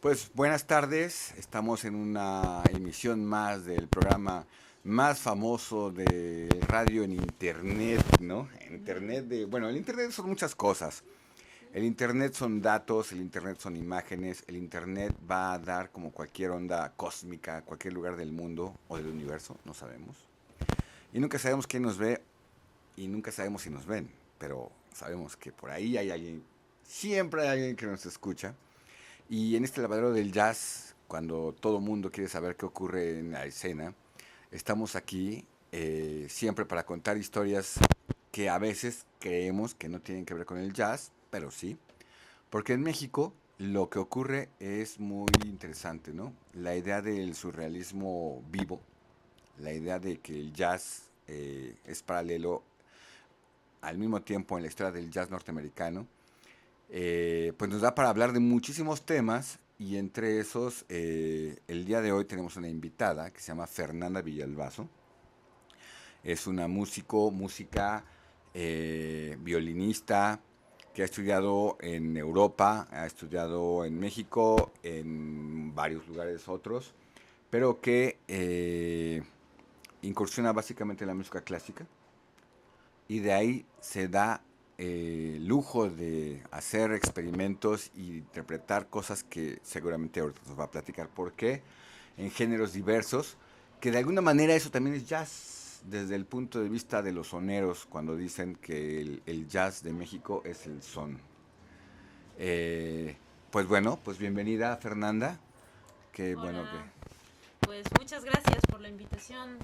Pues buenas tardes, estamos en una emisión más del programa más famoso de radio en internet, ¿no? Bueno, el internet son muchas cosas. El internet son datos, el internet son imágenes, el internet va a dar como cualquier onda cósmica, cualquier lugar del mundo o del universo, no sabemos. Y nunca sabemos quién nos ve y nunca sabemos si nos ven, pero sabemos que por ahí hay alguien, siempre hay alguien que nos escucha. Y en este lavadero del jazz, cuando todo mundo quiere saber qué ocurre en la escena, estamos aquí siempre para contar historias que a veces creemos que no tienen que ver con el jazz, pero sí. Porque en México lo que ocurre es muy interesante, ¿no? La idea del surrealismo vivo, la idea de que el jazz es paralelo al mismo tiempo en la historia del jazz norteamericano, pues nos da para hablar de muchísimos temas y entre esos el día de hoy tenemos una invitada que se llama Fernanda Villalbazo. Es una música, violinista que ha estudiado en Europa, ha estudiado en México, en varios lugares otros, pero que incursiona básicamente en la música clásica y de ahí se da lujo de hacer experimentos y interpretar cosas que seguramente ahorita nos va a platicar por qué, en géneros diversos, que de alguna manera eso también es jazz, desde el punto de vista de los soneros, cuando dicen que el jazz de México es el son. Eh, pues bueno, pues bienvenida Fernanda, que bueno que... Hola, pues muchas gracias por la invitación.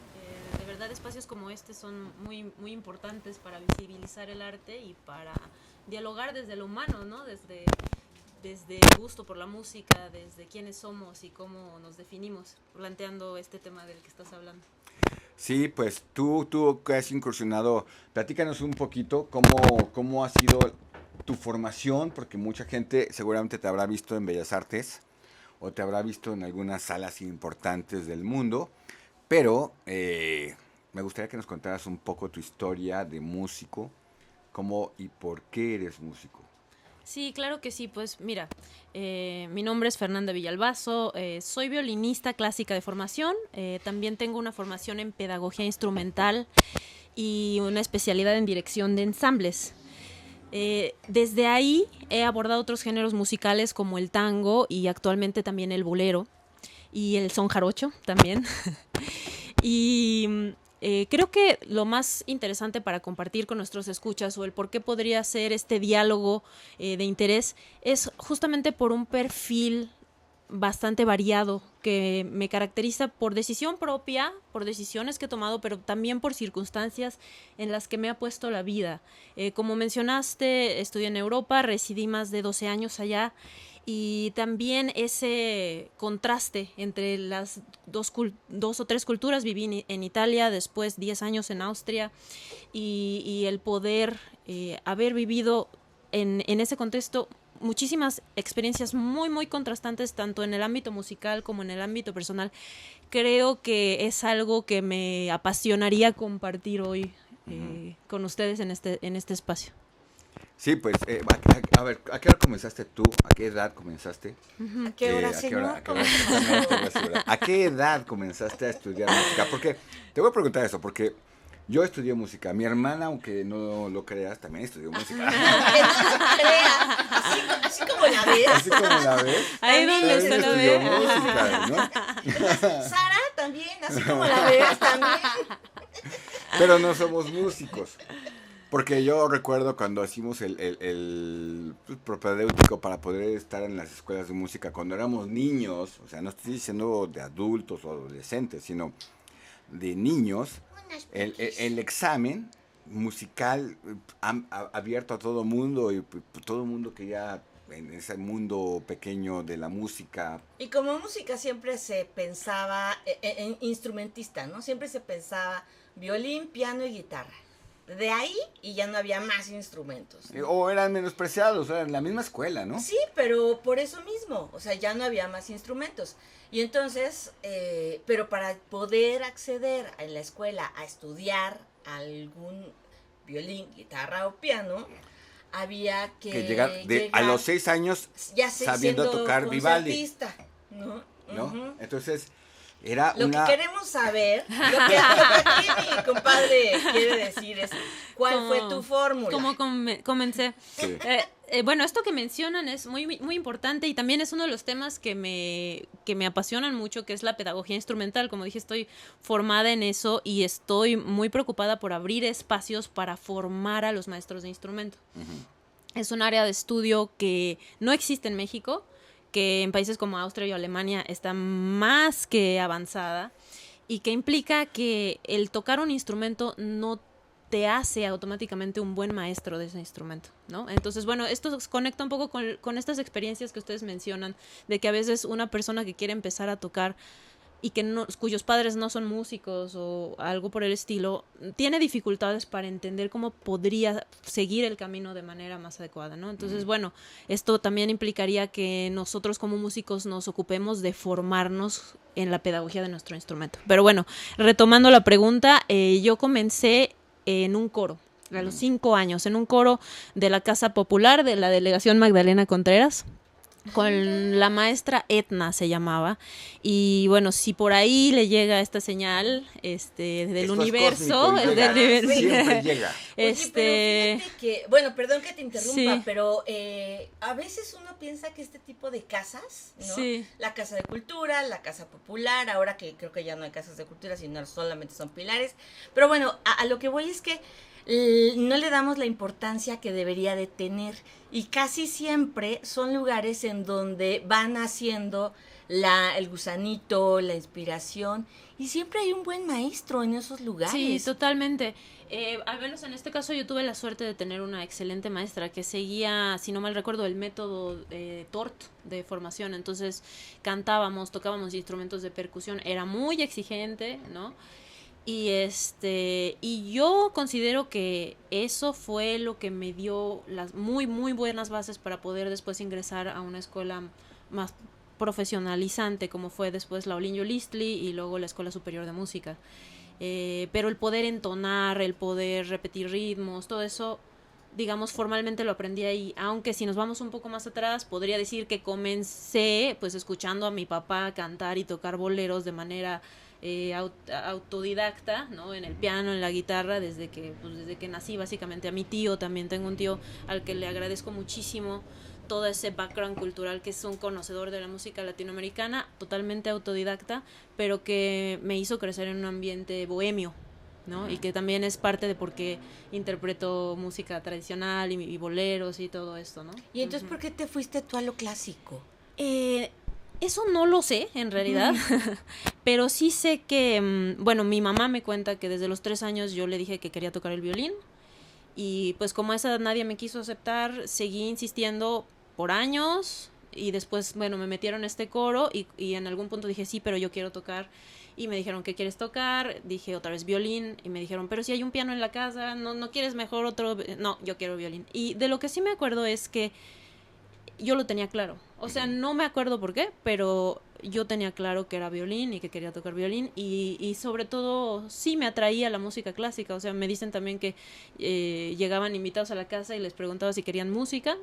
De verdad, espacios como este son muy importantes para visibilizar el arte y para dialogar desde lo humano, ¿no? Desde el gusto por la música, desde quiénes somos y cómo nos definimos, planteando este tema del que estás hablando. Sí, pues tú que has incursionado, platícanos un poquito cómo ha sido tu formación, porque mucha gente seguramente te habrá visto en Bellas Artes o te habrá visto en algunas salas importantes del mundo, pero me gustaría que nos contaras un poco tu historia de músico, cómo y por qué eres músico. Sí, claro que sí. Pues mira, mi nombre es Fernanda Villalbazo, soy violinista clásica de formación, también tengo una formación en pedagogía instrumental y una especialidad en dirección de ensambles. Desde ahí he abordado otros géneros musicales como el tango y actualmente también el bolero y el son jarocho también. Y creo que lo más interesante para compartir con nuestros escuchas o el por qué podría ser este diálogo de interés es justamente por un perfil bastante variado que me caracteriza por decisión propia, por decisiones que he tomado, pero también por circunstancias en las que me ha puesto la vida. Como mencionaste, estudié en Europa, residí más de 12 años allá y también ese contraste entre las dos o tres culturas, viví en Italia, después 10 años en Austria y el poder haber vivido en ese contexto muchísimas experiencias muy contrastantes tanto en el ámbito musical como en el ámbito personal. Creo que es algo que me apasionaría compartir hoy Ujú. con ustedes en este espacio. Sí, pues, a ver, ¿a qué hora comenzaste tú? ¿A qué edad comenzaste? ¿A qué hora, ¿A qué hora? señor? ¿A qué hora? ¿Cómo se llama? Exactamente, voy a asegurar. ¿A qué edad comenzaste a estudiar música? Porque te voy a preguntar eso, porque yo estudié música. Mi hermana, aunque no lo creas, también estudió música. Aunque no lo crea, así como la Así ves, como la ves, Ahí también donde también usted lo estudió ve. música, ¿no? Sara también, así como la ves, también. Pero no somos músicos. Porque yo recuerdo cuando hicimos el pues, propedéutico para poder estar en las escuelas de música cuando éramos niños, o sea, no estoy diciendo de adultos o adolescentes, sino de niños, Unas el piquis. examen musical abierto a todo mundo y todo mundo que ya en ese mundo pequeño de la música. Y como música siempre se pensaba en instrumentista, ¿no? Siempre se pensaba violín, piano y guitarra. De ahí y ya no había más instrumentos, ¿no? O eran menospreciados, eran la misma escuela, ¿no? Sí, pero por eso mismo, o sea, ya no había más instrumentos. Y entonces, pero para poder acceder en la escuela a estudiar algún violín, guitarra o piano, había que llegar a los 6 años ya sabiendo siendo tocar Vivaldi, concertista, ¿no? ¿no? Ujú. Entonces, era Lo una... que queremos saber, lo que aquí mi compadre quiere decir es, ¿cuál fue tu fórmula? ¿Cómo comencé? Sí. Bueno, esto que mencionan es muy importante y también es uno de los temas que me apasionan mucho, que es la pedagogía instrumental. Como dije, estoy formada en eso y estoy muy preocupada por abrir espacios para formar a los maestros de instrumento. Uh-huh. Es un área de estudio que no existe en México, que en países como Austria y Alemania está más que avanzada y que implica que el tocar un instrumento no te hace automáticamente un buen maestro de ese instrumento, ¿no? Entonces, bueno, esto se conecta un poco con estas experiencias que ustedes mencionan, de que a veces una persona que quiere empezar a tocar y cuyos padres no son músicos o algo por el estilo, tiene dificultades para entender cómo podría seguir el camino de manera más adecuada, ¿no? Entonces, bueno, esto también implicaría que nosotros como músicos nos ocupemos de formarnos en la pedagogía de nuestro instrumento. Pero bueno, retomando la pregunta, yo comencé en un coro, a los 5 años, en un coro de la Casa Popular de la Delegación Magdalena Contreras, con la maestra Etna se llamaba. Y bueno, si por ahí le llega esta señal del Esto universo, es cósmico, siempre llega. Oye, pero fíjate que, bueno, perdón que te interrumpa, sí. pero a veces uno piensa que este tipo de casas, ¿no? Sí. La Casa de Cultura, la Casa Popular, ahora que creo que ya no hay casas de cultura, sino solamente son pilares. Pero bueno, a lo que voy es que no le damos la importancia que debería de tener y casi siempre son lugares en donde van haciendo el gusanito, la inspiración y siempre hay un buen maestro en esos lugares. Sí, totalmente. Al menos en este caso yo tuve la suerte de tener una excelente maestra que seguía, si no mal recuerdo, el método TORT de formación. Entonces tocábamos instrumentos de percusión, era muy exigente, ¿no? Y yo considero que eso fue lo que me dio las muy buenas bases para poder después ingresar a una escuela más profesionalizante, como fue después la Olinjo Listli y luego la Escuela Superior de Música. Pero el poder entonar, el poder repetir ritmos, todo eso, digamos, formalmente lo aprendí ahí. Aunque si nos vamos un poco más atrás, podría decir que comencé pues escuchando a mi papá cantar y tocar boleros de manera autodidacta, ¿no? En el piano, en la guitarra, desde que nací, básicamente. A mi tío, también tengo un tío al que le agradezco muchísimo todo ese background cultural, que es un conocedor de la música latinoamericana, totalmente autodidacta, pero que me hizo crecer en un ambiente bohemio, ¿no? Y que también es parte de por qué interpreto música tradicional y boleros y todo esto, ¿no? ¿Y entonces por qué te fuiste tú a lo clásico? Eso no lo sé, en realidad, pero sí sé que, bueno, mi mamá me cuenta que desde los 3 años yo le dije que quería tocar el violín, y pues como a esa edad nadie me quiso aceptar, seguí insistiendo por años, y después, bueno, me metieron a este coro, y en algún punto dije, sí, pero yo quiero tocar, y me dijeron, ¿qué quieres tocar? Dije otra vez violín, y me dijeron, pero si hay un piano en la casa, ¿no quieres mejor otro? No, yo quiero violín. Y de lo que sí me acuerdo es que yo lo tenía claro, o sea, no me acuerdo por qué, pero yo tenía claro que era violín y que quería tocar violín, y sobre todo sí me atraía la música clásica. O sea, me dicen también que llegaban invitados a la casa y les preguntaba si querían música,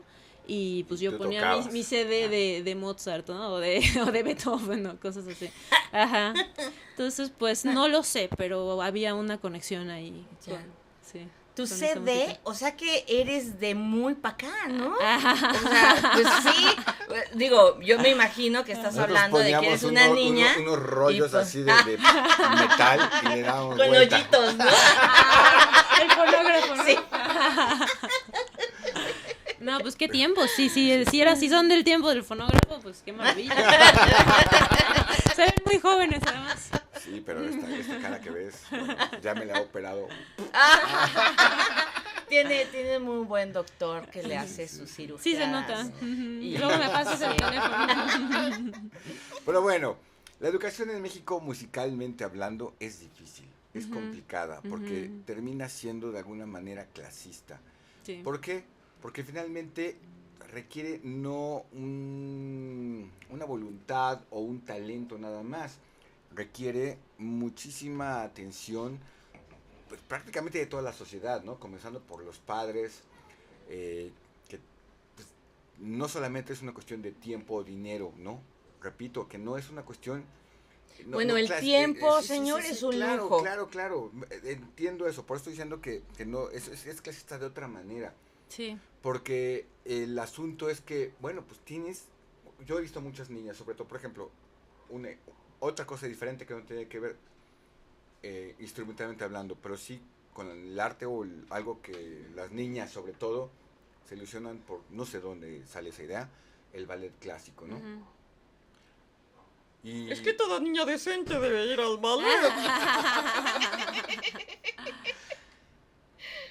y pues yo ponía mi CD de Mozart, ¿no? o de Beethoven, ¿no? Cosas así. Ajá. Entonces, pues no lo sé, pero había una conexión ahí. Sí. Tu CD, o sea que eres de muy pa' acá, ¿no? O sea, pues sí, digo, yo me imagino que estás hablando de que eres una niña. Unos rollos pues, así de metal y le damos con vuelta. Hoyitos, ¿no? El fonógrafo, ¿no? Sí. No, pues qué tiempo, si son del tiempo del fonógrafo, pues qué maravilla. Se ven muy jóvenes además. Sí, pero esta cara que ves, bueno, ya me la he operado. Tiene muy buen doctor que le hace su cirugía. Sí, se nota. Y luego me pasas el teléfono. Pero bueno, la educación en México, musicalmente hablando, es difícil, es complicada, porque termina siendo de alguna manera clasista. Sí. ¿Por qué? Porque finalmente requiere no una voluntad o un talento nada más, requiere muchísima atención, pues prácticamente de toda la sociedad, ¿no? Comenzando por los padres, que pues, no solamente es una cuestión de tiempo o dinero, ¿no? Repito, que no es una cuestión... Bueno, el tiempo, señor, es un claro, lujo. Claro, entiendo eso, por eso estoy diciendo que no, es clasista de otra manera. Sí. Porque el asunto es que, bueno, pues yo he visto muchas niñas, sobre todo, por ejemplo, otra cosa diferente que no tiene que ver instrumentalmente hablando, pero sí con el arte o algo que las niñas, sobre todo, se ilusionan por, no sé dónde sale esa idea, el ballet clásico, ¿no? Ujú. Y Es que toda niña decente debe ir al ballet.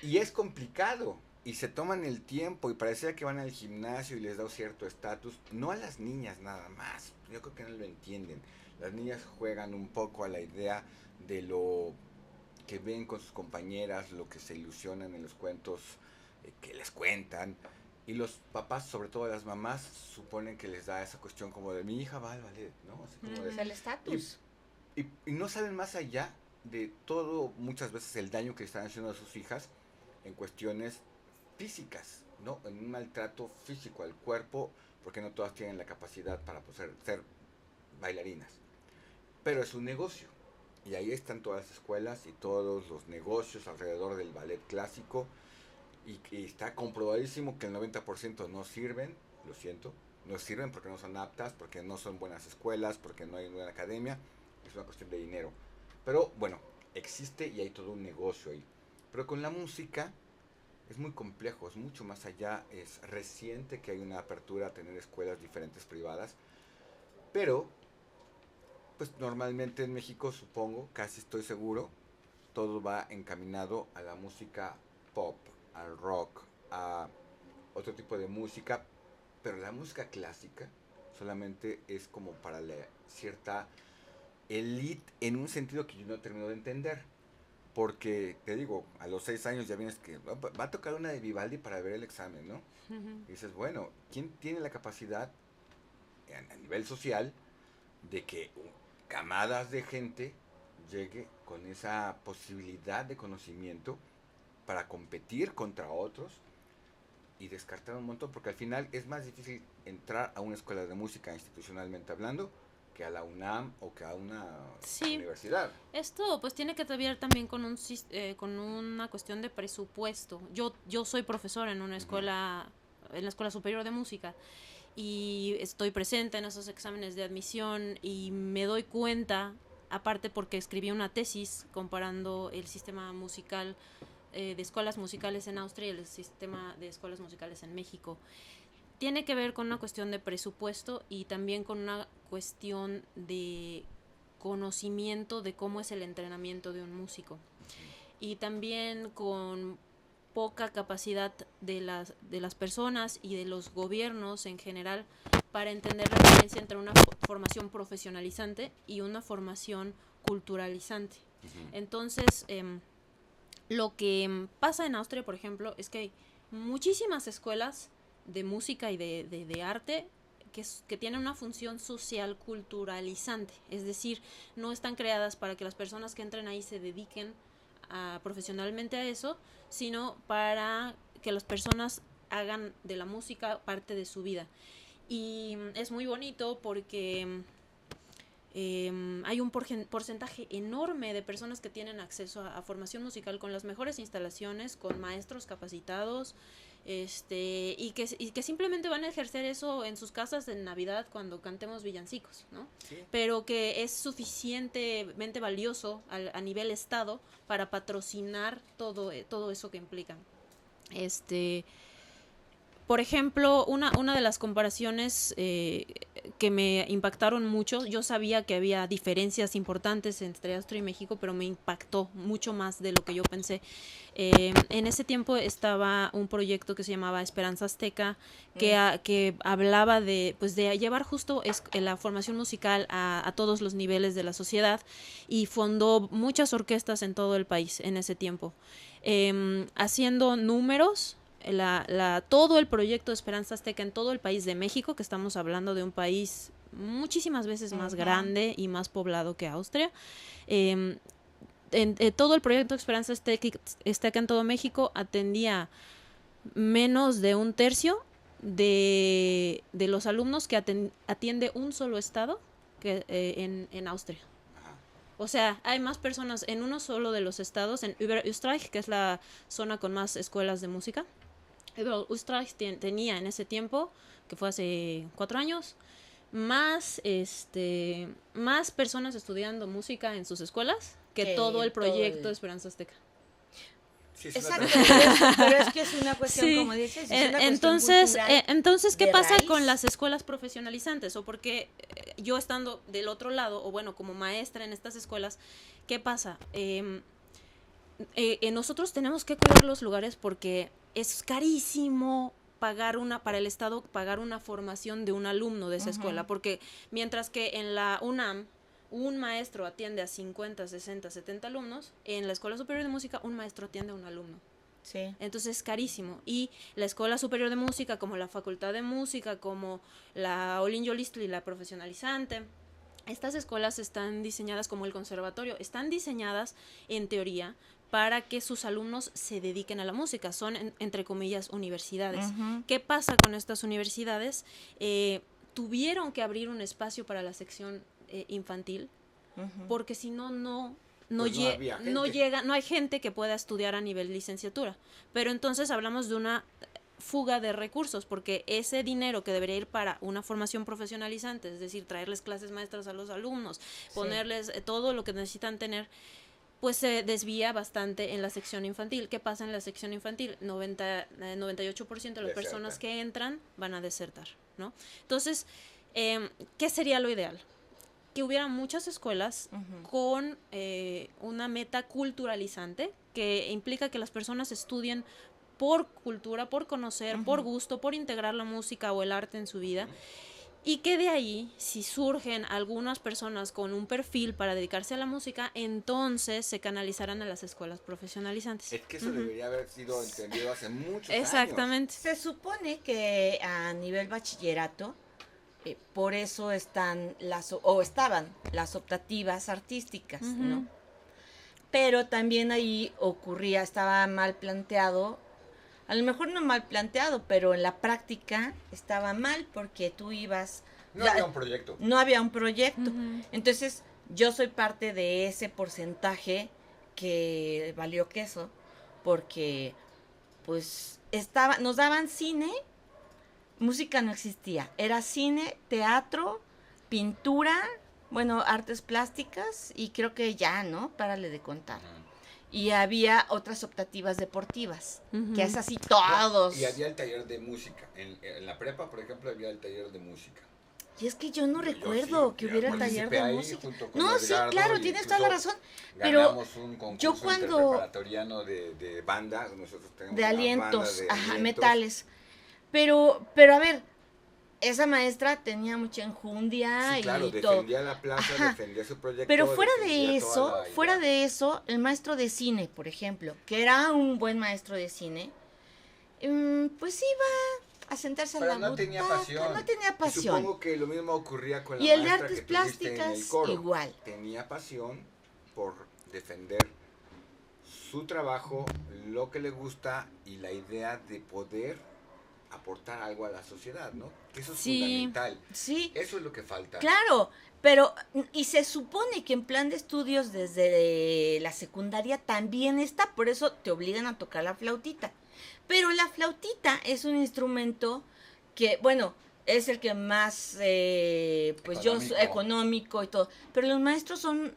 Y es complicado. Y se toman el tiempo y parecía que van al gimnasio y les da cierto estatus. No a las niñas nada más. Yo creo que no lo entienden. Las niñas juegan un poco a la idea de lo que ven con sus compañeras, lo que se ilusionan en los cuentos que les cuentan. Y los papás, sobre todo las mamás, suponen que les da esa cuestión como de mi hija va al ballet, ¿no? Así como Es el estatus. y no saben más allá de todo, muchas veces, el daño que le están haciendo a sus hijas en cuestiones físicas, ¿no? En un maltrato físico al cuerpo, porque no todas tienen la capacidad para poder ser bailarinas. Pero es un negocio. Y ahí están todas las escuelas y todos los negocios alrededor del ballet clásico. Y está comprobadísimo que el 90% no sirven, lo siento, no sirven porque no son aptas, porque no son buenas escuelas, porque no hay una buena academia. Es una cuestión de dinero. Pero bueno, existe y hay todo un negocio ahí. Pero con la música es muy complejo, es mucho más allá, es reciente que hay una apertura a tener escuelas diferentes privadas, pero pues normalmente en México, supongo, casi estoy seguro, todo va encaminado a la música pop, al rock, a otro tipo de música, pero la música clásica solamente es como para la cierta elite en un sentido que yo no termino de entender. Porque, te digo, a los 6 años ya vienes que va a tocar una de Vivaldi para ver el examen, ¿no? Ujú. Y dices, bueno, ¿quién tiene la capacidad a nivel social de que camadas de gente llegue con esa posibilidad de conocimiento para competir contra otros y descartar un montón? Porque al final es más difícil entrar a una escuela de música institucionalmente hablando que a la UNAM o que a una Sí. universidad. Esto pues tiene que ver también con con una cuestión de presupuesto. Yo soy profesora en una escuela, en la Escuela Superior de Música, y estoy presente en esos exámenes de admisión y me doy cuenta, aparte porque escribí una tesis comparando el sistema musical de escuelas musicales en Austria y el sistema de escuelas musicales en México. Tiene que ver con una cuestión de presupuesto y también con una cuestión de conocimiento de cómo es el entrenamiento de un músico. Y también con poca capacidad de las personas y de los gobiernos en general para entender la diferencia entre una formación profesionalizante y una formación culturalizante. Entonces, lo que pasa en Austria, por ejemplo, es que hay muchísimas escuelas de música y de arte que tienen una función social culturalizante, es decir, no están creadas para que las personas que entren ahí se dediquen profesionalmente a eso, sino para que las personas hagan de la música parte de su vida. Y es muy bonito porque hay un porcentaje enorme de personas que tienen acceso a formación musical con las mejores instalaciones, con maestros capacitados, y que simplemente van a ejercer eso en sus casas en Navidad cuando cantemos villancicos, ¿no? Sí. Pero que es suficientemente valioso a nivel estado para patrocinar todo eso que implican. Por ejemplo, una de las comparaciones que me impactaron mucho, yo sabía que había diferencias importantes entre Austria y México, pero me impactó mucho más de lo que yo pensé. En ese tiempo estaba un proyecto que se llamaba Esperanza Azteca, que hablaba de llevar justo la formación musical a todos los niveles de la sociedad, y fundó muchas orquestas en todo el país en ese tiempo. Haciendo números, todo el proyecto de Esperanza Azteca en todo el país de México, que estamos hablando de un país muchísimas veces más grande y más poblado que Austria, todo el proyecto de Esperanza Azteca en todo México atendía menos de un tercio de los alumnos que atiende un solo estado que en Austria. O sea, hay más personas en uno solo de los estados, en Oberösterreich, que es la zona con más escuelas de música. Oberösterreich tenía en ese tiempo, que fue hace 4 años, más personas estudiando música en sus escuelas que todo el proyecto Esperanza Azteca. Sí, Exacto, pero es que es una cuestión, Sí. como dices, es una Entonces, ¿qué de pasa raíz. con las escuelas profesionalizantes? O porque yo estando del otro lado, o bueno, como maestra en estas escuelas, ¿qué pasa? Nosotros tenemos que cuidar los lugares porque es carísimo para el Estado pagar una formación de un alumno de esa escuela, porque mientras que en la UNAM un maestro atiende a 50, 60, 70 alumnos, en la Escuela Superior de Música un maestro atiende a un alumno. Sí. Entonces es carísimo. Y la Escuela Superior de Música, como la Facultad de Música, como la Olin Yolistli, la profesionalizante, estas escuelas están diseñadas como el conservatorio, están diseñadas en teoría para que sus alumnos se dediquen a la música, son entre comillas universidades. ¿Qué pasa con estas universidades? Tuvieron que abrir un espacio para la sección infantil, porque si no hay gente que pueda estudiar a nivel licenciatura. Pero entonces hablamos de una fuga de recursos, porque ese dinero que debería ir para una formación profesionalizante, es decir, traerles clases maestras a los alumnos, ponerles todo lo que necesitan tener, pues se desvía bastante en la sección infantil. ¿Qué pasa en la sección infantil? 98% de las personas que entran van a desertar, ¿no? Entonces, ¿qué sería lo ideal? Que hubiera muchas escuelas con una meta culturalizante, que implica que las personas estudien por cultura, por conocer, por gusto, por integrar la música o el arte en su vida, y que de ahí, si surgen algunas personas con un perfil para dedicarse a la música, entonces se canalizarán a las escuelas profesionalizantes. Es que eso debería haber sido entendido hace muchos Exactamente. Se supone que a nivel bachillerato, por eso estaban las optativas artísticas, ¿no? Pero también ahí estaba mal planteado, a lo mejor no mal planteado, pero en la práctica estaba mal porque tú ibas... había un proyecto. No había un proyecto. Entonces, yo soy parte de ese porcentaje que valió queso, porque pues nos daban cine. Música no existía, era cine, teatro, pintura, bueno, artes plásticas y creo que ya, ¿no? Párale de contar. Y había otras optativas deportivas, que es así todos. Y había el taller de música, en la prepa, por ejemplo, había el taller de música. Y es que yo no recuerdo que hubiera el taller de música. No, sí, claro, tienes toda la razón. Pero ganamos un concurso interpreparatoriano de banda, nosotros tenemos de alientos, de alientos. Metales. Pero a ver, esa maestra tenía mucha enjundia sí, claro, y defendía la plaza, defendía su proyecto. Pero fuera de eso, el maestro de cine, por ejemplo, que era un buen maestro de cine, pues iba a sentarse a la butaca. No tenía pasión. No tenía pasión. Y supongo que lo mismo ocurría con la y el de maestra artes que tuviste plásticas en el coro. igual. Tenía pasión por defender su trabajo, lo que le gusta y la idea de poder aportar algo a la sociedad, ¿no? Que eso es fundamental. Sí. Eso es lo que falta. Claro, pero y se supone que en plan de estudios desde la secundaria también está, por eso te obligan a tocar la flautita. Pero la flautita es un instrumento que, bueno, es el que más, económico y todo. Pero los maestros son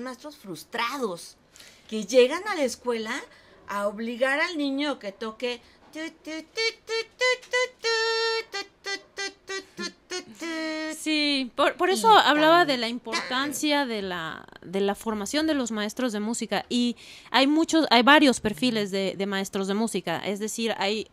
maestros frustrados que llegan a la escuela a obligar al niño que toque. Sí, por eso hablaba de la importancia de la formación de los maestros de música, y hay varios perfiles de maestros de música, es decir, hay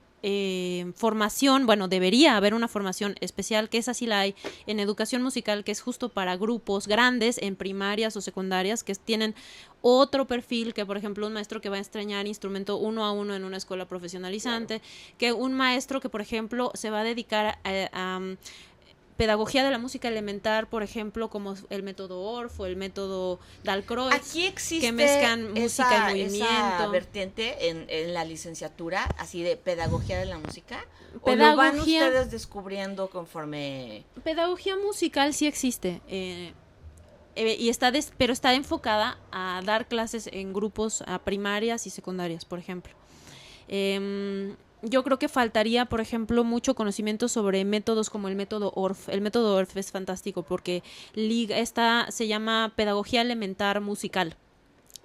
formación, bueno, debería haber una formación especial, que esa sí la hay en educación musical, que es justo para grupos grandes en primarias o secundarias, que tienen otro perfil, que por ejemplo un maestro que va a enseñar instrumento 1 a 1 en una escuela profesionalizante, claro, que un maestro que por ejemplo se va a dedicar a pedagogía de la música elemental, por ejemplo, como el método Orff o el método Dalcroix, Aquí existe que mezclan música y movimiento. esa vertiente en la licenciatura, así de pedagogía de la música. ¿O lo Pedagogía- van ustedes descubriendo conforme...? Pedagogía musical sí existe, y pero está enfocada a dar clases en grupos a primarias y secundarias, por ejemplo. Yo creo que faltaría, por ejemplo, mucho conocimiento sobre métodos como el método Orff. El método Orff es fantástico porque se llama pedagogía elemental musical.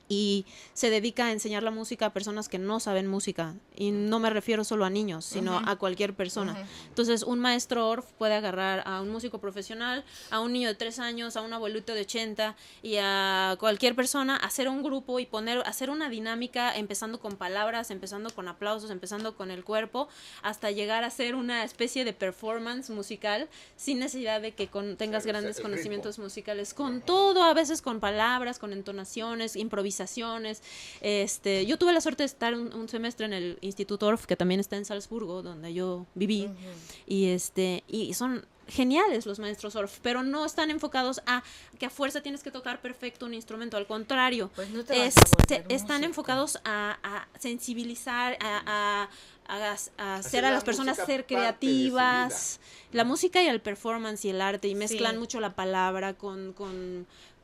Y se dedica a enseñar la música a personas que no saben música. Y no me refiero solo a niños, sino a cualquier persona. Entonces, un maestro Orff puede agarrar a un músico profesional, a un niño de 3 años, a un abuelito de 80 y a cualquier persona, hacer un grupo y hacer una dinámica, empezando con palabras, empezando con aplausos, empezando con el cuerpo, hasta llegar a hacer una especie de performance musical, sin necesidad de que tengas grandes conocimientos musicales. Con todo, a veces con palabras, con entonaciones, improvisaciones. Yo tuve la suerte de estar un semestre en el Instituto Orff, que también está en Salzburgo, donde yo viví, y son geniales los maestros Orff, pero no están enfocados a que a fuerza tienes que tocar perfecto un instrumento, al contrario, Pues no te vas a volver están músico. enfocados a sensibilizar, a hacer a la las personas música ser parte de su creativas, la música y el performance y el arte, y mezclan Sí. mucho la palabra con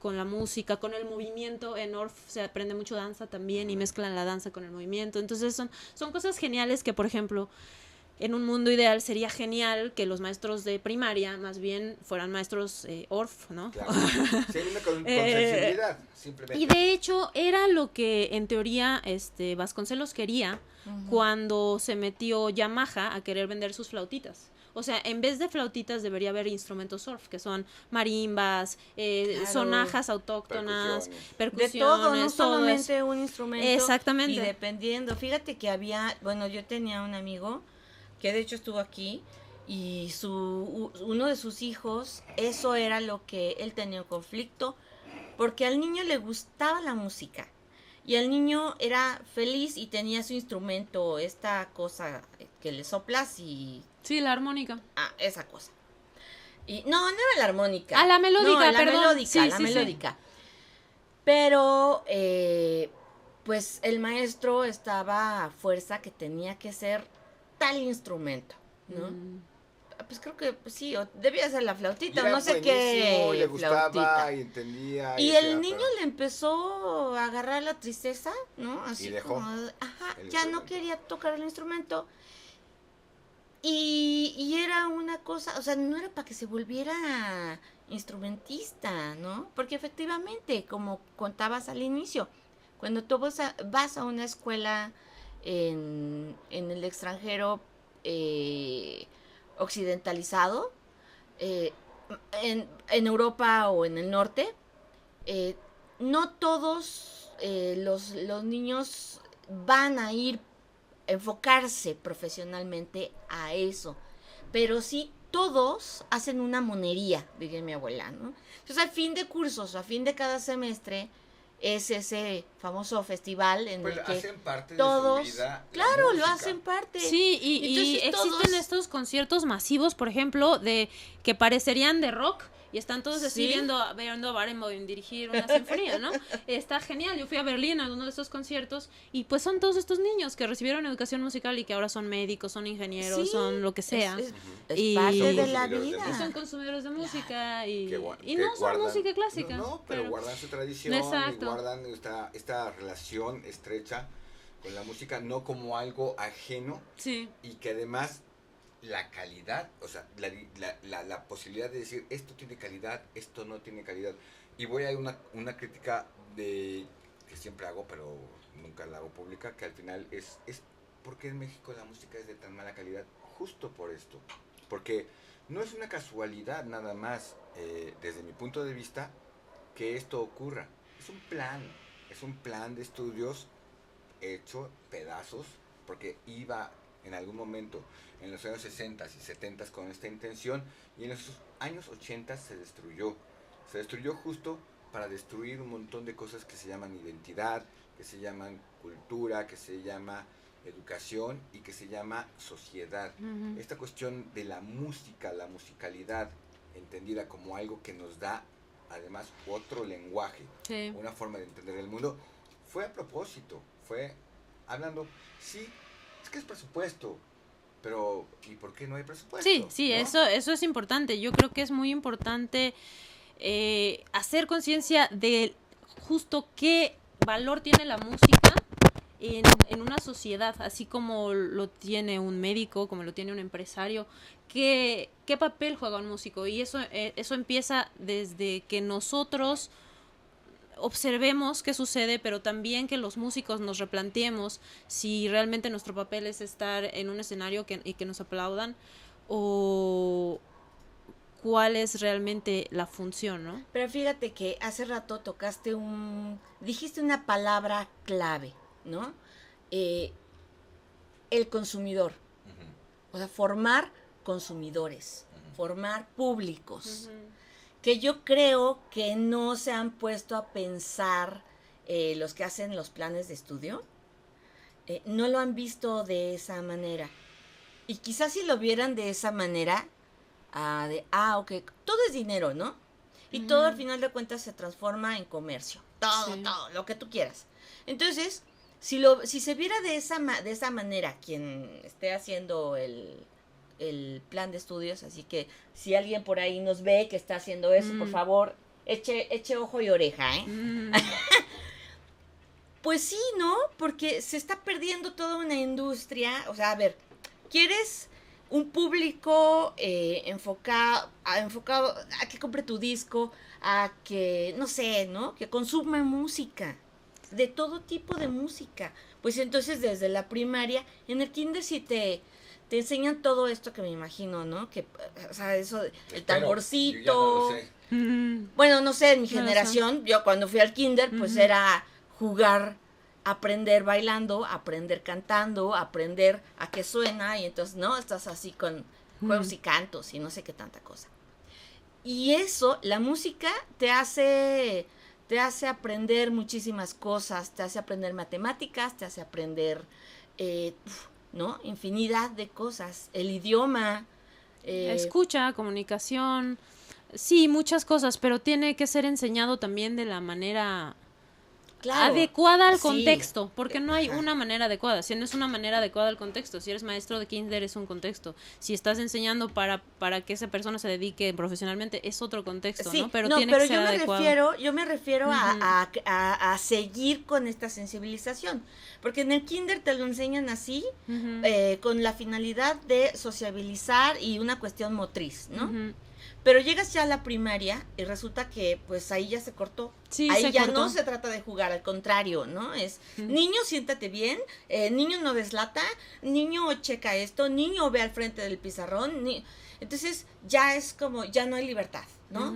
la música, con el movimiento. En Orff se aprende mucho danza también y mezclan la danza con el movimiento. Entonces son cosas geniales que, por ejemplo, en un mundo ideal sería genial que los maestros de primaria más bien fueran maestros Orff, ¿no? Claro. Sí, con sensibilidad, simplemente. Y de hecho era lo que en teoría Vasconcelos quería cuando se metió Yamaha a querer vender sus flautitas. O sea, en vez de flautitas debería haber instrumentos Orff, que son marimbas, Claro. sonajas autóctonas, De percusiones, todo, no todo solamente eso. un instrumento. Exactamente. Y dependiendo, fíjate que yo tenía un amigo que de hecho estuvo aquí y uno de sus hijos, eso era lo que él tenía un conflicto, porque al niño le gustaba la música y el niño era feliz y tenía su instrumento, esta cosa que le soplas y... Sí, la armónica. esa cosa. Y no era la armónica. Ah, la melódica, no, perdón. Melódica, Sí, la sí, sí. melódica. Pero, pues el maestro estaba a fuerza que tenía que ser tal instrumento, ¿no? Pues creo que sí, debía ser la flautita, Y era no sé buenísimo, qué y le gustaba flautita. y entendía. Y decía, el niño pero- le empezó a agarrar la tristeza, ¿no? Así Y dejó como, el ya no instrumento. quería tocar el instrumento. Y era una cosa, o sea, no era para que se volviera instrumentista, ¿no? Porque efectivamente, como contabas al inicio, cuando tú vas a una escuela en el extranjero occidentalizado, eh, en Europa o en el norte, no todos los niños van a ir enfocarse profesionalmente a eso, pero sí todos hacen una monería, diría mi abuela, ¿no? Entonces al fin de cursos, a fin de cada semestre, es ese famoso festival en Pues el que hacen parte todos, de su vida. la claro, lo música. hacen parte. Sí, y Entonces, existen todos- estos conciertos masivos, por ejemplo, de que parecerían de rock y están todos así Sí. viendo a Barenboim dirigir una sinfonía, ¿no? Está genial. Yo fui a Berlín a uno de esos conciertos y pues son todos estos niños que recibieron educación musical y que ahora son médicos, son ingenieros, Sí, son lo que sea. Es Y- parte de la Son consumidores de vida. Y son consumidores de música y Que gua- y que no son guardan- música clásica. No, pero guardan su tradición Exacto. y guardan esta relación estrecha con la música, no como algo ajeno, Sí. y que además la calidad, o sea, la posibilidad de decir esto tiene calidad, esto no tiene calidad. Y voy a una crítica que siempre hago, pero nunca la hago pública, que al final es ¿por qué en México la música es de tan mala calidad? Justo por esto. Porque no es una casualidad nada más, desde mi punto de vista, que esto ocurra. Es un plan de estudios hecho pedazos, porque iba en algún momento en los años 60 y 70 con esta intención, y en los años 80 se destruyó justo para destruir un montón de cosas que se llaman identidad, que se llaman cultura, que se llama educación y que se llama sociedad. Ujú. Esta cuestión de la música, la musicalidad, entendida como algo que nos da además otro lenguaje, Sí. una forma de entender el mundo, fue a propósito, fue hablando, sí, es que es presupuesto, pero ¿y por qué no hay presupuesto? Sí, sí, ¿no? eso es importante. Yo creo que es muy importante hacer conciencia de justo qué valor tiene la música en una sociedad, así como lo tiene un médico, como lo tiene un empresario. ¿Qué papel juega un músico? Y eso empieza desde que nosotros observemos qué sucede, pero también que los músicos nos replanteemos si realmente nuestro papel es estar en un escenario y que nos aplaudan, o cuál es realmente la función, ¿no? Pero fíjate que hace rato dijiste una palabra clave, ¿no? Eh, el consumidor. O sea, formar consumidores, formar públicos. Que yo creo que no se han puesto a pensar los que hacen los planes de estudio, no lo han visto de esa manera. Y quizás si lo vieran de esa manera, ok, todo es dinero, ¿no? Y todo al final de cuentas se transforma en comercio. Todo, Sí. todo, lo que tú quieras. Entonces, si se viera de esa manera quien esté haciendo el plan de estudios, así que si alguien por ahí nos ve que está haciendo eso, por favor, eche ojo y oreja, ¿eh? Pues sí, ¿no? Porque se está perdiendo toda una industria. O sea, a ver, ¿quieres un público enfocado a que compre tu disco, a que, no sé, ¿no? Que consume música, de todo tipo de música? Pues entonces desde la primaria, en el kinder sí te enseñan todo esto que me imagino, ¿no? Que, o sea, eso, el tamborcito. Yo ya no lo sé. Bueno, no sé, en mi No lo generación, yo cuando fui al kinder, pues era jugar, aprender bailando, aprender cantando, aprender a qué suena, y entonces, ¿no? Estás así con juegos y cantos y no sé qué tanta cosa. Y eso, la música te hace aprender muchísimas cosas, te hace aprender matemáticas, te hace aprender, ¿no? Infinidad de cosas. El idioma. Escucha, comunicación, sí, muchas cosas, pero tiene que ser enseñado también de la manera Claro, adecuada al sí. contexto, porque no hay Ajá. una manera adecuada. Si no es una manera adecuada al contexto, si eres maestro de kinder es un contexto, si estás enseñando para que esa persona se dedique profesionalmente es otro contexto, Sí, ¿no? Pero no, tiene pero que ser adecuado. yo me refiero a seguir con esta sensibilización, porque en el kinder te lo enseñan así, con la finalidad de sociabilizar y una cuestión motriz, ¿no? Pero llegas ya a la primaria y resulta que pues ahí ya se cortó. Sí, ahí se ya cortó. no se trata de jugar, al contrario, ¿no? Es, niño, siéntate bien, niño, no deslata, niño, checa esto, niño, ve al frente del pizarrón. Entonces ya es como, ya no hay libertad, ¿no?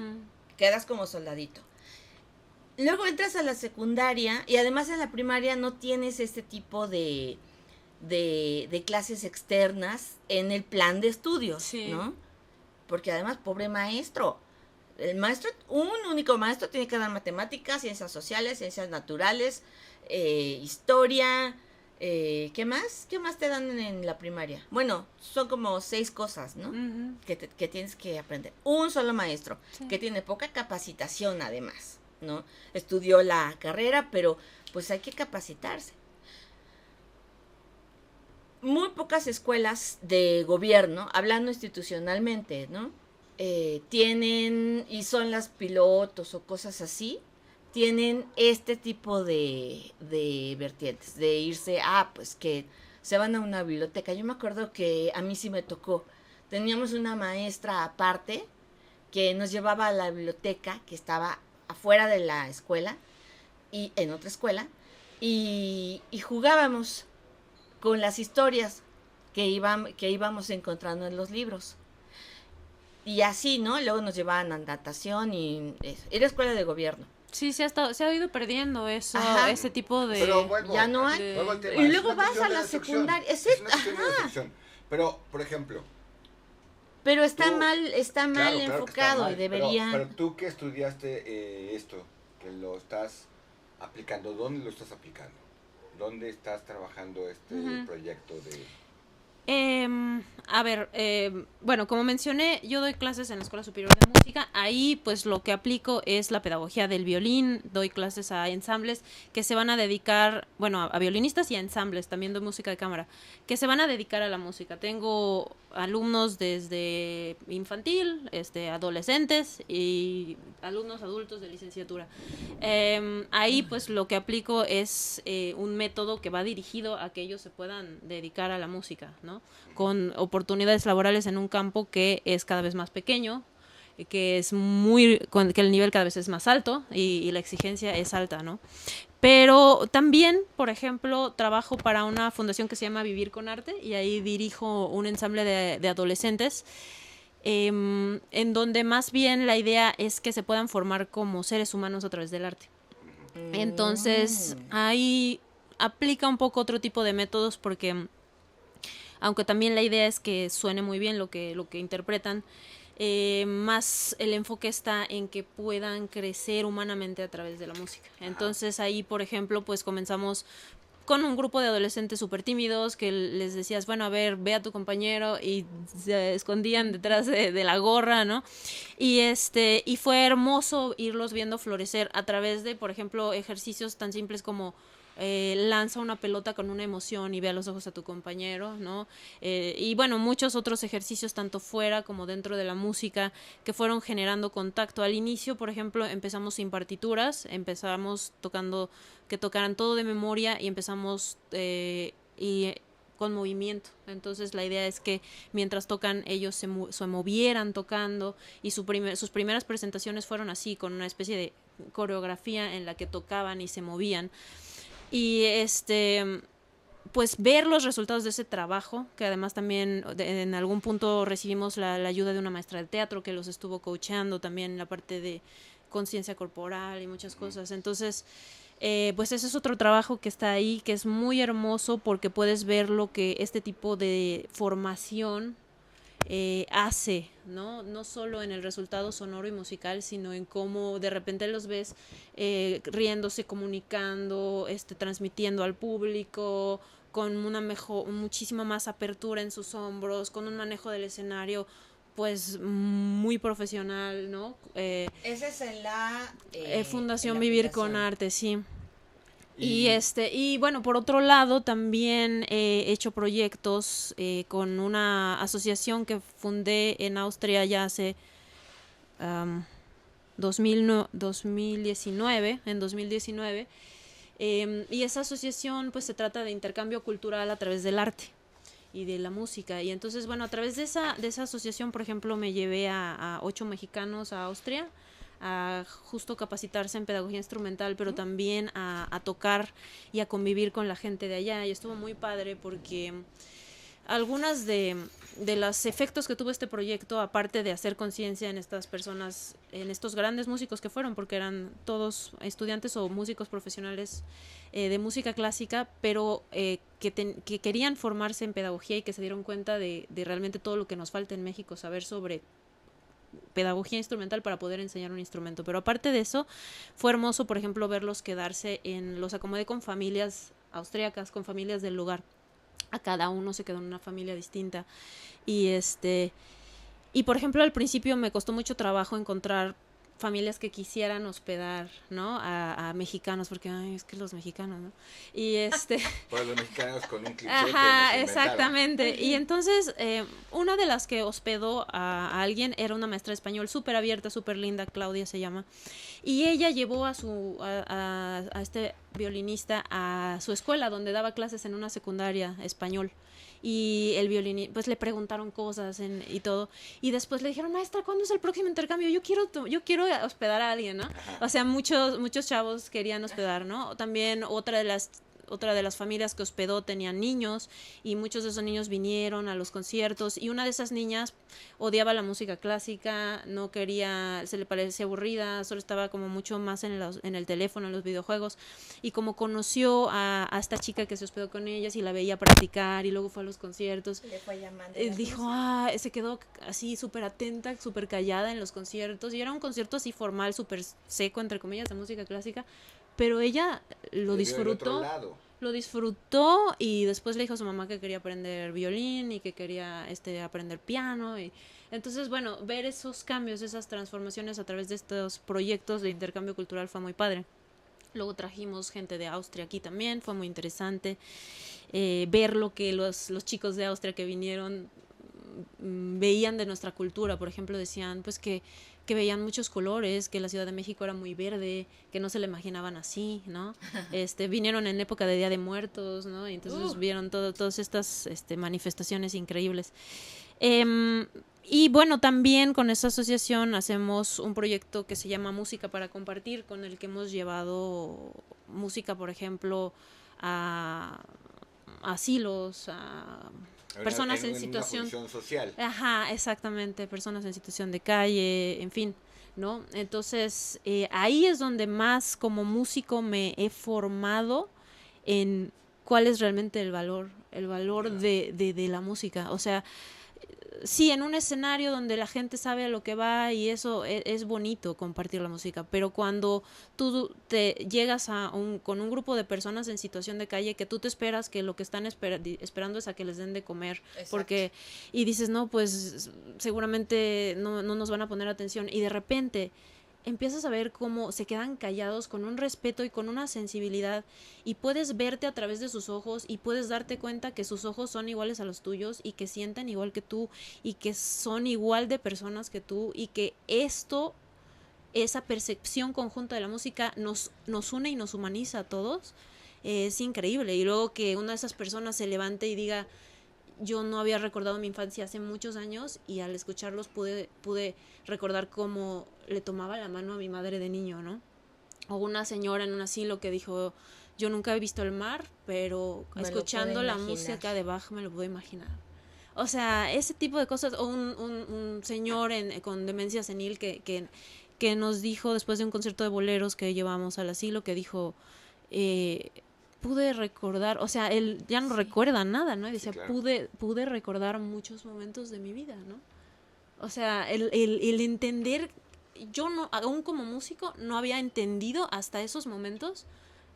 Quedas como soldadito. Luego entras a la secundaria y además en la primaria no tienes este tipo de clases externas en el plan de estudios, Sí. ¿no? Porque además, pobre maestro. El maestro, un único maestro tiene que dar matemáticas, ciencias sociales, ciencias naturales, historia, ¿qué más? ¿Qué más te dan en la primaria? Bueno, son como 6 cosas, ¿no? Que tienes que aprender. Un solo maestro, que tiene poca capacitación además, ¿no? Estudió la carrera, pero pues hay que capacitarse. Muy pocas escuelas de gobierno, hablando institucionalmente, ¿no? Tienen, y son las pilotos o cosas así, tienen este tipo de vertientes, de irse, pues que se van a una biblioteca. Yo me acuerdo que a mí sí me tocó. Teníamos una maestra aparte que nos llevaba a la biblioteca que estaba afuera de la escuela, y en otra escuela, y jugábamos con las historias que íbamos encontrando en los libros. Y así, ¿no? Luego nos llevaban a natación y era escuela de gobierno. Sí, se ha ido perdiendo eso, Ajá. ese tipo de... Pero vuelvo, Ya no hay. vuelvo al tema. Y Es luego una vas cuestión a de la destrucción. secundaria. Es una cuestión de destrucción. Pero, por ejemplo, Pero está tú- mal claro que está enfocado mal, y debería. Pero tú que estudiaste esto, que lo estás aplicando, ¿dónde lo estás aplicando? ¿Dónde estás trabajando este proyecto de...? A ver, bueno, como mencioné, yo doy clases en la Escuela Superior de Música. Ahí, pues, lo que aplico es la pedagogía del violín. Doy clases a ensambles que se van a dedicar, bueno, a violinistas y a ensambles. También doy música de cámara, que se van a dedicar a la música. Tengo alumnos desde infantil, adolescentes y alumnos adultos de licenciatura. Ahí, pues, lo que aplico es un método que va dirigido a que ellos se puedan dedicar a la música, ¿no? Con oportunidades laborales en un campo que es cada vez más pequeño, que es que el nivel cada vez es más alto y la exigencia es alta, ¿no? Pero también, por ejemplo, trabajo para una fundación que se llama Vivir con Arte y ahí dirijo un ensamble de adolescentes en donde más bien la idea es que se puedan formar como seres humanos a través del arte. Entonces, ahí aplica un poco otro tipo de métodos porque aunque también la idea es que suene muy bien lo que interpretan, más el enfoque está en que puedan crecer humanamente a través de la música. Entonces ahí, por ejemplo, pues comenzamos con un grupo de adolescentes súper tímidos que les decías, bueno, a ver, ve a tu compañero y se escondían detrás de la gorra, ¿no? Y fue hermoso irlos viendo florecer a través de, por ejemplo, ejercicios tan simples como lanza una pelota con una emoción y ve a los ojos a tu compañero, ¿no? Y bueno, muchos otros ejercicios tanto fuera como dentro de la música que fueron generando contacto. Al inicio, por ejemplo, empezamos sin partituras, empezamos que tocaran todo de memoria y empezamos con movimiento. Entonces la idea es que mientras tocan ellos se movieran tocando y sus primeras presentaciones fueron así, con una especie de coreografía en la que tocaban y se movían. Y pues ver los resultados de ese trabajo, que además también en algún punto recibimos la ayuda de una maestra de teatro que los estuvo coachando también en la parte de conciencia corporal y muchas cosas. Entonces, pues ese es otro trabajo que está ahí, que es muy hermoso porque puedes ver lo que este tipo de formación hace, ¿no? No solo en el resultado sonoro y musical, sino en cómo de repente los ves riéndose, comunicando, transmitiendo al público, con muchísima más apertura en sus hombros, con un manejo del escenario pues muy profesional, ¿no? Esa es en la Fundación Vivir con Arte, sí. Y bueno, por otro lado, también he hecho proyectos con una asociación que fundé en Austria ya hace 2019, en 2019. Y esa asociación pues se trata de intercambio cultural a través del arte y de la música. Y entonces, bueno, a través de esa asociación, por ejemplo, me llevé a 8 mexicanos a Austria a justo capacitarse en pedagogía instrumental, pero también a tocar y a convivir con la gente de allá. Y estuvo muy padre porque algunas de los efectos que tuvo este proyecto, aparte de hacer conciencia en estas personas, en estos grandes músicos que fueron, porque eran todos estudiantes o músicos profesionales de música clásica, pero que querían formarse en pedagogía y que se dieron cuenta de realmente todo lo que nos falta en México, saber sobre pedagogía instrumental para poder enseñar un instrumento. Pero aparte de eso, fue hermoso, por ejemplo, verlos quedarse los acomodé con familias austriacas, con familias del lugar. A cada uno se quedó en una familia distinta. Y por ejemplo, al principio me costó mucho trabajo encontrar familias que quisieran hospedar, ¿no? A mexicanos, porque ay, es que los mexicanos, ¿no? Y Pues los mexicanos con un cliché. Ajá, exactamente. Y entonces, una de las que hospedó a alguien era una maestra de español súper abierta, súper linda, Claudia se llama. Y ella llevó a este violinista a su escuela, donde daba clases en una secundaria español. Y el violinista, pues le preguntaron cosas y todo. Y después le dijeron, maestra, ¿cuándo es el próximo intercambio? Yo quiero hospedar a alguien, ¿no? O sea, muchos chavos querían hospedar, ¿no? También otra de las familias que hospedó tenían niños y muchos de esos niños vinieron a los conciertos y una de esas niñas odiaba la música clásica, no quería, se le parecía aburrida, solo estaba como mucho más en el teléfono, en los videojuegos, y como conoció a esta chica que se hospedó con ellas y la veía practicar y luego fue a los conciertos, le fue llamando dijo, se quedó así súper atenta, súper callada en los conciertos, y era un concierto así formal, súper seco, entre comillas, de música clásica, pero ella lo disfrutó. lo disfrutó y después le dijo a su mamá que quería aprender violín y que quería aprender piano y entonces bueno, ver esos cambios, esas transformaciones a través de estos proyectos de intercambio cultural fue muy padre. Luego trajimos gente de Austria aquí también, fue muy interesante ver lo que los chicos de Austria que vinieron veían de nuestra cultura. Por ejemplo, decían pues que veían muchos colores, que la Ciudad de México era muy verde, que no se le imaginaban así, ¿no? Vinieron en época de Día de Muertos, ¿no? Y entonces vieron todas estas manifestaciones increíbles. Y bueno, también con esta asociación hacemos un proyecto que se llama Música para Compartir, con el que hemos llevado música, por ejemplo, a asilos, a personas en situación social. Ajá, exactamente, personas en situación de calle, en fin, ¿no? Entonces, ahí es donde más como músico me he formado en cuál es realmente el valor de la música. O sea, sí, en un escenario donde la gente sabe a lo que va y eso es bonito compartir la música, pero cuando tú te llegas con un grupo de personas en situación de calle que tú te esperas que lo que están esperando es a que les den de comer, porque y dices, no, pues seguramente no nos van a poner atención y de repente empiezas a ver cómo se quedan callados con un respeto y con una sensibilidad y puedes verte a través de sus ojos y puedes darte cuenta que sus ojos son iguales a los tuyos y que sienten igual que tú y que son igual de personas que tú y que esa percepción conjunta de la música nos une y nos humaniza a todos, es increíble. Y luego que una de esas personas se levante y diga, yo no había recordado mi infancia hace muchos años y al escucharlos pude recordar cómo le tomaba la mano a mi madre de niño, ¿no? O una señora en un asilo que dijo, yo nunca he visto el mar, pero escuchando la música de Bach me lo puedo imaginar. O sea, ese tipo de cosas. O un señor con demencia senil que nos dijo después de un concierto de boleros que llevamos al asilo, que dijo, pude recordar, o sea, él ya no recuerda nada, ¿no? Y decía, sí, claro. pude recordar muchos momentos de mi vida, ¿no? O sea, el entender, yo no, aún como músico, no había entendido hasta esos momentos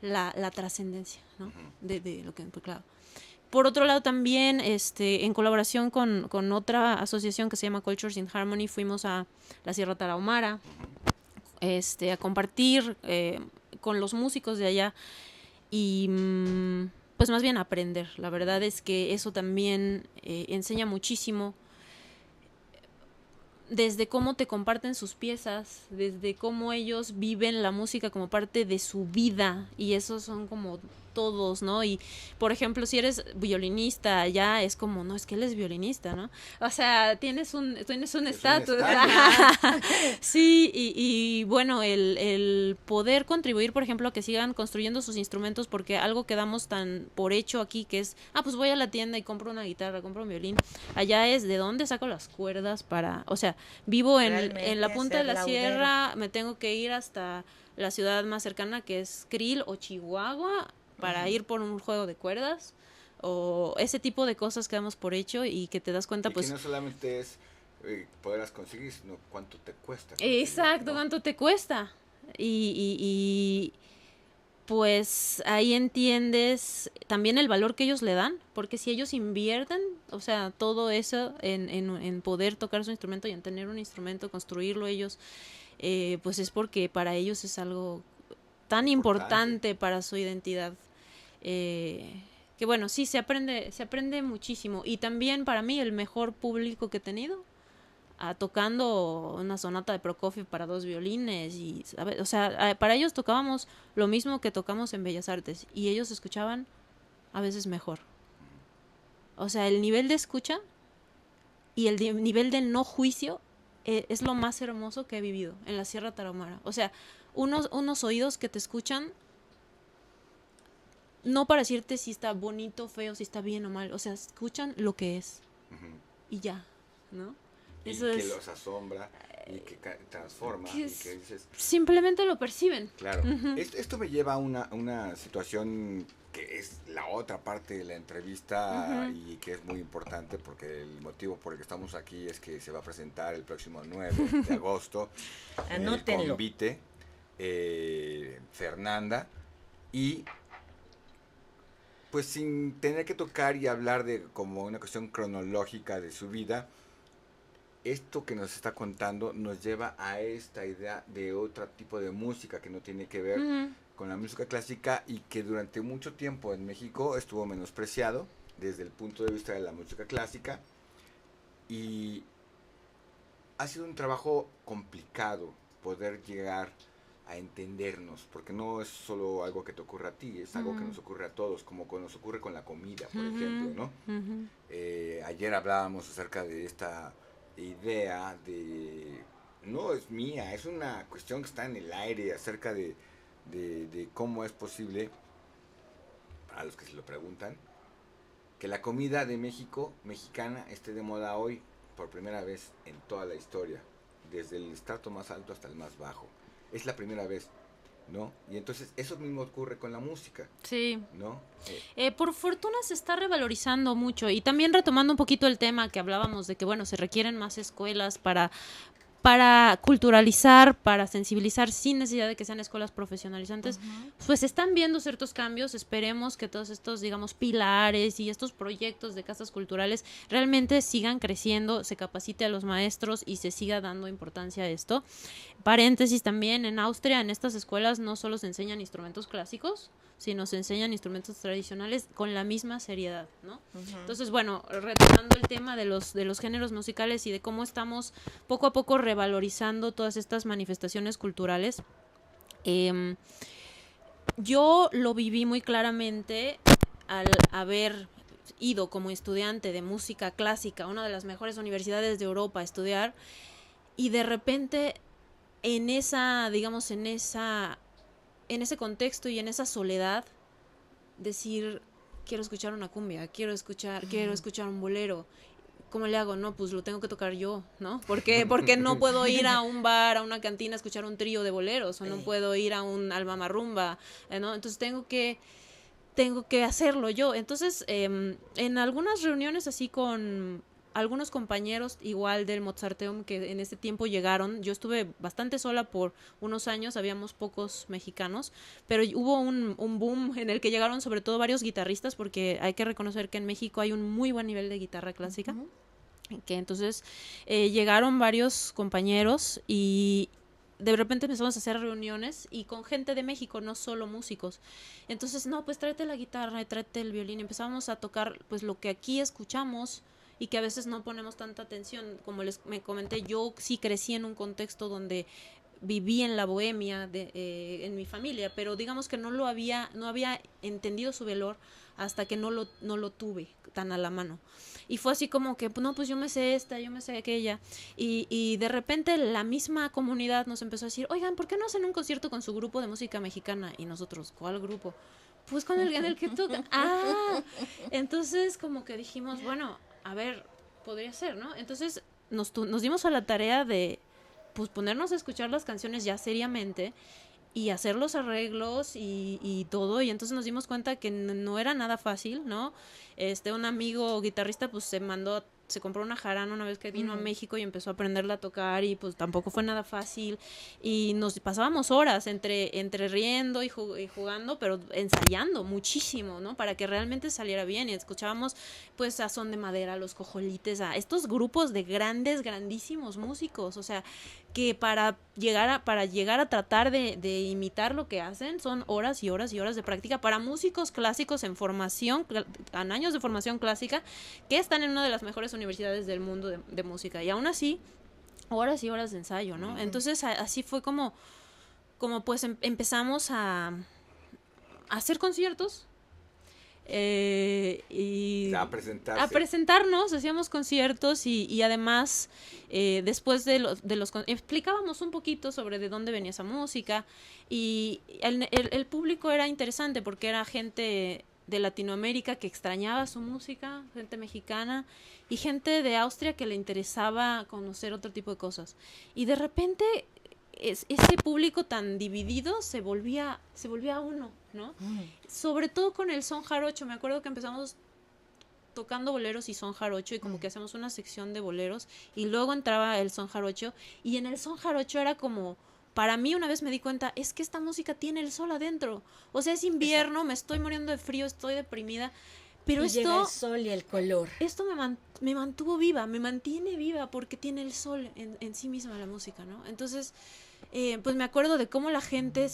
la trascendencia, ¿no? De lo que, pues, claro. Por otro lado también, en colaboración con otra asociación que se llama Cultures in Harmony, fuimos a la Sierra Tarahumara, a compartir con los músicos de allá y pues más bien aprender. La verdad es que eso también enseña muchísimo, desde cómo te comparten sus piezas, desde cómo ellos viven la música como parte de su vida, y esos son como todos, ¿no? Y, por ejemplo, si eres violinista, ya es como, no, es que él es violinista, ¿no? O sea, tienes un estatus. Sí, y bueno, el poder contribuir, por ejemplo, a que sigan construyendo sus instrumentos, porque algo que damos tan por hecho aquí, que es, pues voy a la tienda y compro una guitarra, compro un violín, allá es de dónde saco las cuerdas para, o sea, vivo en la punta de la sierra, me tengo que ir hasta la ciudad más cercana, que es Krill o Chihuahua, para ir por un juego de cuerdas, o ese tipo de cosas que damos por hecho y que te das cuenta, y pues... que no solamente es poderlas conseguir, sino cuánto te cuesta. Exacto, ¿no? Cuánto te cuesta. Y pues ahí entiendes también el valor que ellos le dan, porque si ellos invierten, o sea, todo eso en poder tocar su instrumento y en tener un instrumento, construirlo ellos, pues es porque para ellos es algo tan importante para su identidad. Que bueno, sí, se aprende muchísimo. Y también para mí el mejor público que he tenido, tocando una sonata de Prokofiev para 2 violines, y o sea, para ellos tocábamos lo mismo que tocamos en Bellas Artes y ellos escuchaban a veces mejor. O sea, el nivel de escucha y el nivel de no juicio es lo más hermoso que he vivido en la Sierra Tarahumara. O sea, unos oídos que te escuchan no para decirte si está bonito, feo, si está bien o mal, o sea, escuchan lo que es. Y ya, ¿no? Y eso que los asombra y que transforma y que dices, simplemente lo perciben. Claro. Esto me lleva a una situación que es la otra parte de la entrevista y que es muy importante, porque el motivo por el que estamos aquí es que se va a presentar el próximo 9 de agosto en el Convite Fernanda, y pues sin tener que tocar y hablar de como una cuestión cronológica de su vida, esto que nos está contando nos lleva a esta idea de otro tipo de música que no tiene que ver Ujú. con la música clásica y que durante mucho tiempo en México estuvo menospreciado desde el punto de vista de la música clásica, y ha sido un trabajo complicado poder llegar a entendernos, porque no es solo algo que te ocurre a ti, es algo que nos ocurre a todos, como nos ocurre con la comida, por ejemplo, ¿no? Ujú. Ayer hablábamos acerca de esta idea de, no es mía, es una cuestión que está en el aire acerca de cómo es posible, para los que se lo preguntan, que la comida de México, mexicana, esté de moda hoy por primera vez en toda la historia, desde el estrato más alto hasta el más bajo. Es la primera vez, ¿no? Y entonces eso mismo ocurre con la música, Sí. ¿no? Por fortuna se está revalorizando mucho, y también retomando un poquito el tema que hablábamos de que, bueno, se requieren más escuelas para culturalizar, para sensibilizar sin necesidad de que sean escuelas profesionalizantes, pues están viendo ciertos cambios. Esperemos que todos estos, digamos, pilares y estos proyectos de casas culturales realmente sigan creciendo, se capacite a los maestros y se siga dando importancia a esto. Paréntesis también, en Austria, en estas escuelas no solo se enseñan instrumentos clásicos, sino se enseñan instrumentos tradicionales con la misma seriedad, ¿no? Entonces, bueno, retomando el tema de los géneros musicales y de cómo estamos poco a poco revalorizando todas estas manifestaciones culturales, yo lo viví muy claramente al haber ido como estudiante de música clásica a una de las mejores universidades de Europa a estudiar, y de repente en esa, digamos, en ese contexto y en esa soledad, decir, quiero escuchar una cumbia, quiero escuchar un bolero. ¿Cómo le hago? No, pues lo tengo que tocar yo, ¿no? ¿Por qué? Porque no puedo ir a un bar, a una cantina a escuchar un trío de boleros, o no puedo ir a un alma marrumba, ¿no? Entonces tengo que hacerlo yo. Entonces, en algunas reuniones así con algunos compañeros igual del Mozarteum que en ese tiempo llegaron, yo estuve bastante sola por unos años, habíamos pocos mexicanos, pero hubo un boom en el que llegaron sobre todo varios guitarristas, porque hay que reconocer que en México hay un muy buen nivel de guitarra clásica, que entonces llegaron varios compañeros y de repente empezamos a hacer reuniones y con gente de México, no solo músicos. Entonces, no, pues tráete la guitarra, tráete el violín. Empezamos a tocar pues lo que aquí escuchamos y que a veces no ponemos tanta atención. Como me comenté, yo sí crecí en un contexto donde viví en la bohemia en mi familia, pero digamos que no había entendido su valor hasta que no lo tuve tan a la mano. Y fue así como que, no, pues yo me sé esta, yo me sé aquella. Y de repente la misma comunidad nos empezó a decir, oigan, ¿por qué no hacen un concierto con su grupo de música mexicana? Y nosotros, ¿cuál grupo? Pues con el en el que toca. Entonces como que dijimos, bueno, a ver, podría ser, ¿no? Entonces nos dimos a la tarea de pues ponernos a escuchar las canciones ya seriamente y hacer los arreglos y todo, y entonces nos dimos cuenta que no era nada fácil, ¿no? Un amigo guitarrista pues se compró una jarana una vez que vino a México y empezó a aprenderla a tocar, y pues tampoco fue nada fácil, y nos pasábamos horas entre riendo y jugando, pero ensayando muchísimo, ¿no? Para que realmente saliera bien, y escuchábamos pues a Son de Madera, Los Cojolites, a estos grupos de grandísimos músicos, o sea, que para llegar a tratar de imitar lo que hacen son horas y horas y horas de práctica para músicos clásicos en formación, en años de formación clásica, que están en una de las mejores universidades del mundo de música, y aún así horas y horas de ensayo, ¿no? Entonces así fue como pues empezamos a hacer conciertos. Y a presentarnos, hacíamos conciertos y además después de los explicábamos un poquito sobre de dónde venía esa música, y el público era interesante porque era gente de Latinoamérica que extrañaba su música, gente mexicana y gente de Austria que le interesaba conocer otro tipo de cosas, y de repente ese público tan dividido se volvía uno, ¿no? Sobre todo con el son jarocho. Me acuerdo que empezamos tocando boleros y son jarocho, y como que hacemos una sección de boleros y luego entraba el son jarocho, y en el son jarocho era como para mí una vez me di cuenta, es que esta música tiene el sol adentro. O sea, es invierno, me estoy muriendo de frío, estoy deprimida, pero y llega el sol y el color. Esto me mantuvo viva, me mantiene viva porque tiene el sol en sí misma la música, ¿no? Entonces, pues me acuerdo de cómo la gente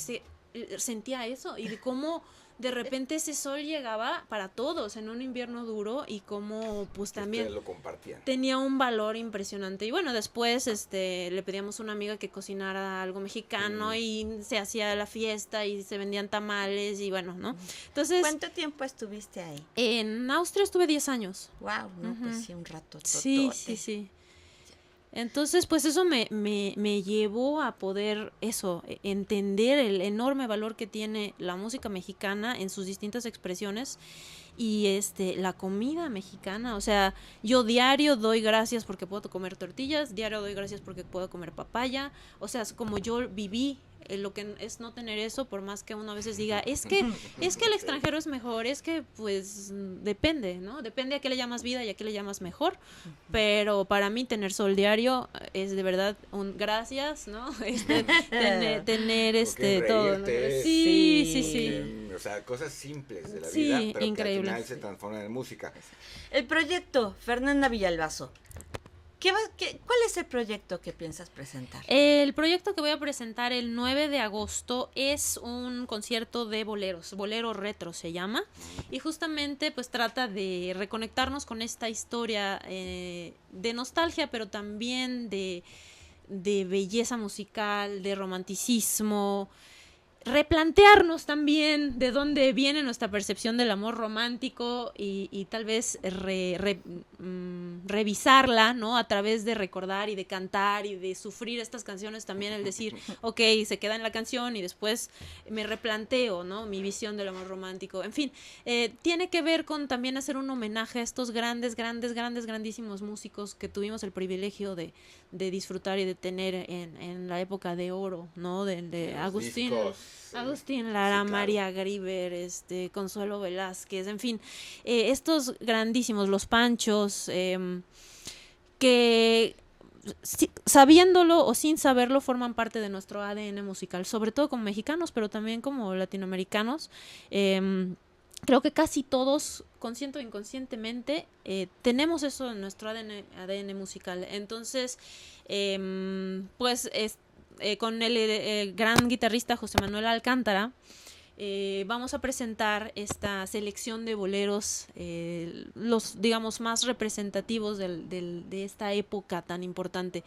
sentía eso y de cómo de repente ese sol llegaba para todos en un invierno duro y cómo pues también lo compartían. Tenía un valor impresionante. Y bueno, después le pedíamos a una amiga que cocinara algo mexicano y se hacía la fiesta y se vendían tamales y bueno, ¿no? Entonces, ¿cuánto tiempo estuviste ahí? En Austria estuve 10 años. Wow, no, pues sí, un rato. Sí. Entonces, pues eso me llevó a poder entender el enorme valor que tiene la música mexicana en sus distintas expresiones y la comida mexicana. O sea, yo diario doy gracias porque puedo comer tortillas, diario doy gracias porque puedo comer papaya. O sea, es como yo viví lo que es no tener eso, por más que uno a veces diga, es que el extranjero es mejor, es que pues depende, ¿no? Depende a qué le llamas vida y a qué le llamas mejor, pero para mí tener sol diario es de verdad un gracias, ¿no? Tener todo, ¿no? Sí. O sea, cosas simples de la sí, vida, pero increíble, que al final se transforman en música. El proyecto Fernanda Villalbazo. ¿Cuál es el proyecto que piensas presentar? El proyecto que voy a presentar el 9 de agosto es un concierto de boleros, bolero retro se llama, y justamente pues trata de reconectarnos con esta historia de nostalgia, pero también de belleza musical, de romanticismo, replantearnos también de dónde viene nuestra percepción del amor romántico y tal vez revisarla, ¿no? A través de recordar y de cantar y de sufrir estas canciones también, el decir, ok, se queda en la canción y después me replanteo, ¿no? Mi visión del amor romántico. En fin, tiene que ver con también hacer un homenaje a estos grandísimos músicos que tuvimos el privilegio de disfrutar y de tener en la época de oro, ¿no? De Agustín Lara, sí, claro. María Grieber, Consuelo Velázquez, en fin, estos grandísimos, los Panchos, que sabiéndolo o sin saberlo forman parte de nuestro ADN musical, sobre todo como mexicanos, pero también como latinoamericanos. Creo que casi todos, consciente o inconscientemente, tenemos eso en nuestro ADN musical. Entonces, pues con el gran guitarrista José Manuel Alcántara, vamos a presentar esta selección de boleros, los digamos más representativos de esta época tan importante.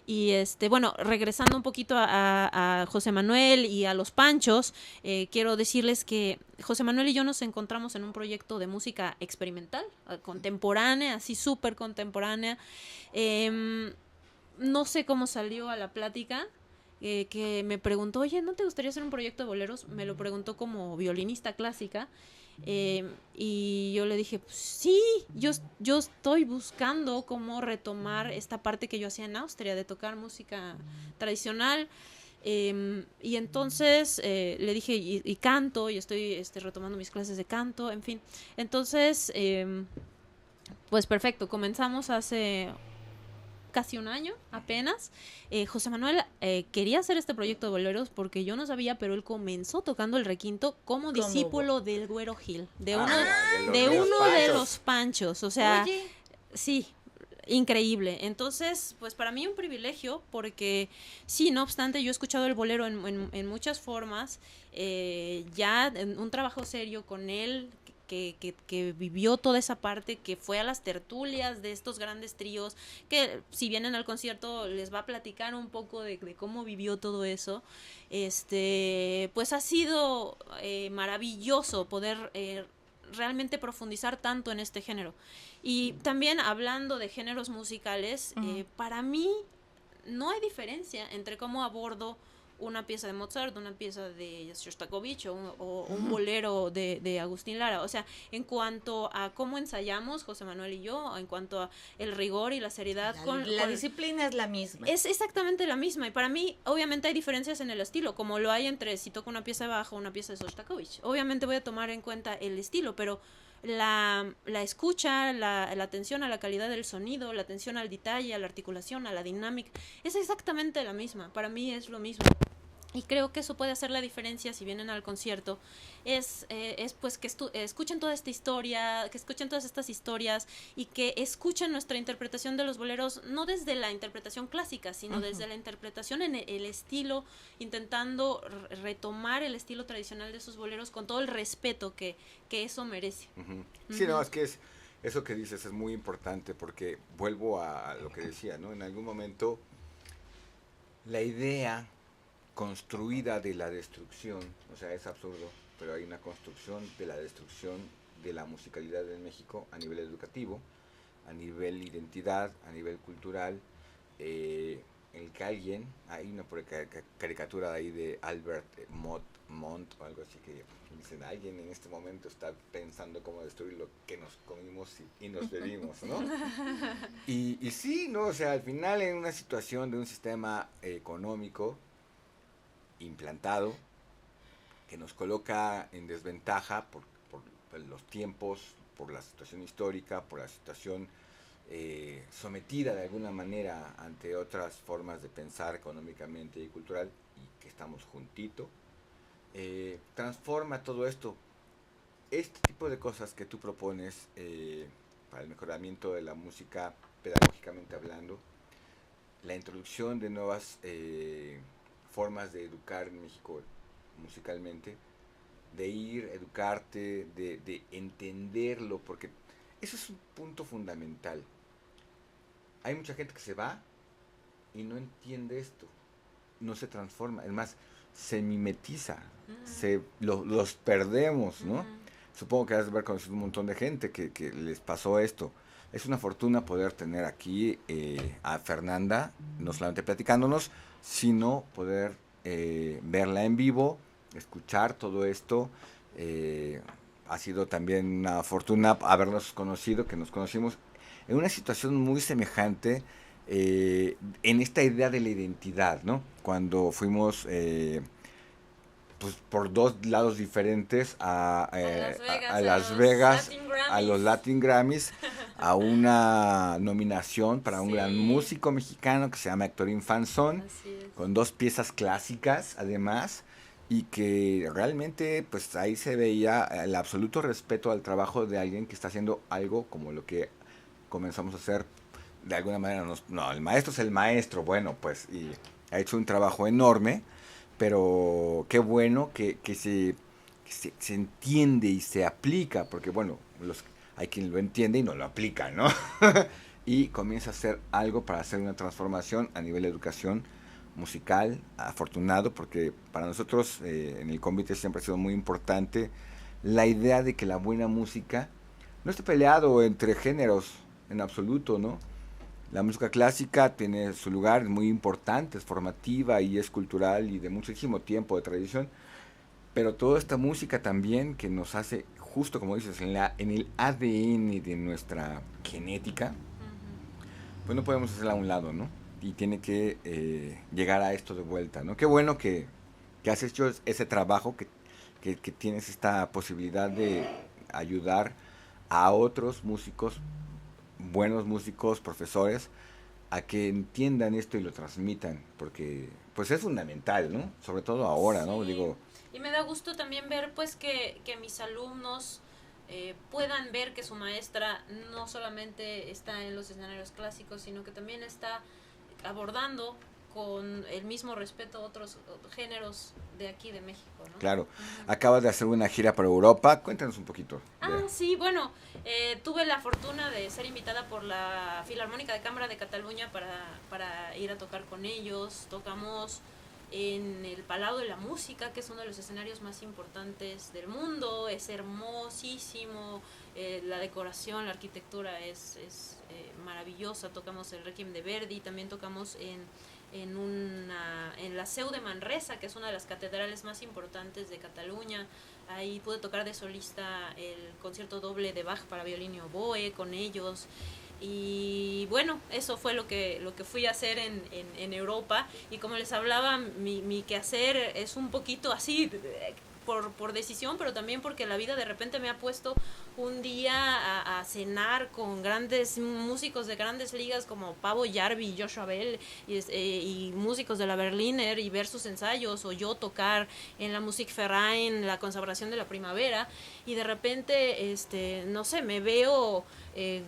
Y bueno, regresando un poquito a José Manuel y a los Panchos, quiero decirles que José Manuel y yo nos encontramos en un proyecto de música experimental, contemporánea, así súper contemporánea. No sé cómo salió a la plática, que me preguntó, oye, ¿no te gustaría hacer un proyecto de boleros? Me lo preguntó como violinista clásica, y yo le dije, pues, sí, yo estoy buscando cómo retomar esta parte que yo hacía en Austria, de tocar música tradicional, y entonces le dije, y canto, y estoy retomando mis clases de canto, en fin. Entonces, pues perfecto, comenzamos hace casi un año apenas. José Manuel quería hacer este proyecto de boleros porque yo no sabía, pero él comenzó tocando el requinto como discípulo del Güero Gil, de uno de los Panchos. O sea, oye, sí, increíble. Entonces, pues para mí un privilegio, porque sí, no obstante, yo he escuchado el bolero en muchas formas, ya en un trabajo serio con él, que vivió toda esa parte, que fue a las tertulias de estos grandes tríos, que si vienen al concierto les va a platicar un poco de cómo vivió todo eso. Pues ha sido maravilloso poder realmente profundizar tanto en este género. Y también hablando de géneros musicales, para mí no hay diferencia entre cómo abordo una pieza de Mozart, una pieza de Shostakovich o un bolero de Agustín Lara. O sea, en cuanto a cómo ensayamos, José Manuel y yo, en cuanto a el rigor y la seriedad. La disciplina es la misma. Es exactamente la misma. Y para mí, obviamente, hay diferencias en el estilo, como lo hay entre si toco una pieza de Bach o una pieza de Shostakovich. Obviamente voy a tomar en cuenta el estilo, pero la escucha, la atención a la calidad del sonido, la atención al detalle, a la articulación, a la dinámica, es exactamente la misma. Para mí es lo mismo. Y creo que eso puede hacer la diferencia si vienen al concierto, es pues que escuchen toda esta historia, que escuchen todas estas historias y que escuchen nuestra interpretación de los boleros, no desde la interpretación clásica, sino desde la interpretación en el estilo, intentando retomar el estilo tradicional de esos boleros con todo el respeto que eso merece. Sí, no, es que eso que dices es muy importante porque vuelvo a lo que decía, ¿no? En algún momento la idea construida de la destrucción, o sea, es absurdo, pero hay una construcción de la destrucción de la musicalidad en México a nivel educativo, a nivel identidad, a nivel cultural, el que alguien, hay una caricatura ahí de Albert Mont o algo así que dicen, alguien en este momento está pensando cómo destruir lo que nos comimos y nos bebimos, ¿no? Y sí, ¿no? O sea, al final en una situación de un sistema económico implantado que nos coloca en desventaja por los tiempos, por la situación histórica, por la situación sometida de alguna manera ante otras formas de pensar económicamente y cultural, y que estamos juntito, transforma todo esto. Este tipo de cosas que tú propones para el mejoramiento de la música, pedagógicamente hablando, la introducción de nuevas formas de educar en México musicalmente, de ir, educarte, de entenderlo, porque eso es un punto fundamental. Hay mucha gente que se va y no entiende esto, no se transforma, es más, se mimetiza, los perdemos, ¿no? Supongo que has de ver con un montón de gente que les pasó esto. Es una fortuna poder tener aquí a Fernanda, no solamente platicándonos, sino poder verla en vivo, escuchar todo esto. Ha sido también una fortuna habernos conocido, que nos conocimos en una situación muy semejante en esta idea de la identidad, ¿no? Cuando fuimos pues por dos lados diferentes a Las Vegas, a los Latin Grammys, a una nominación para un gran músico mexicano que se llama Héctor Infanzón, con dos piezas clásicas además, y que realmente pues ahí se veía el absoluto respeto al trabajo de alguien que está haciendo algo como lo que comenzamos a hacer de alguna manera. No, el maestro es el maestro, bueno, pues, y ha hecho un trabajo enorme, pero qué bueno que se entiende y se aplica, porque bueno, hay quien lo entiende y no lo aplica, ¿no? Y comienza a hacer algo para hacer una transformación a nivel de educación musical, afortunado, porque para nosotros en el Convite siempre ha sido muy importante la idea de que la buena música no esté peleado entre géneros en absoluto, ¿no? La música clásica tiene su lugar, es muy importante, es formativa y es cultural y de muchísimo tiempo de tradición, pero toda esta música también que nos hace, justo como dices, en el ADN de nuestra genética, pues no podemos hacerla a un lado, ¿no? Y tiene que llegar a esto de vuelta, ¿no? Qué bueno que has hecho ese trabajo, que tienes esta posibilidad de ayudar a otros músicos, buenos músicos, profesores, a que entiendan esto y lo transmitan, porque pues es fundamental, ¿no? Sobre todo ahora, ¿no? Digo, y me da gusto también ver pues que mis alumnos puedan ver que su maestra no solamente está en los escenarios clásicos, sino que también está abordando con el mismo respeto otros géneros de aquí de México, ¿no? Claro. Acabas de hacer una gira por Europa, cuéntanos un poquito. Sí, bueno, tuve la fortuna de ser invitada por la Filarmónica de Cámara de Cataluña para ir a tocar con ellos. Tocamos en el Palau de la Música, que es uno de los escenarios más importantes del mundo. Es hermosísimo, la decoración, la arquitectura es maravillosa. Tocamos el Requiem de Verdi, también tocamos en la Seu de Manresa, que es una de las catedrales más importantes de Cataluña. Ahí pude tocar de solista el concierto doble de Bach para violín y oboe con ellos. Y bueno, eso fue lo que fui a hacer en Europa. Y como les hablaba, mi quehacer es un poquito así, por decisión, pero también porque la vida de repente me ha puesto un día a cenar con grandes músicos de grandes ligas como Pavo Jarvi y Joshua Bell y músicos de la Berliner y ver sus ensayos, o yo tocar en la Musikverein, la consagración de la primavera, y de repente, no sé, me veo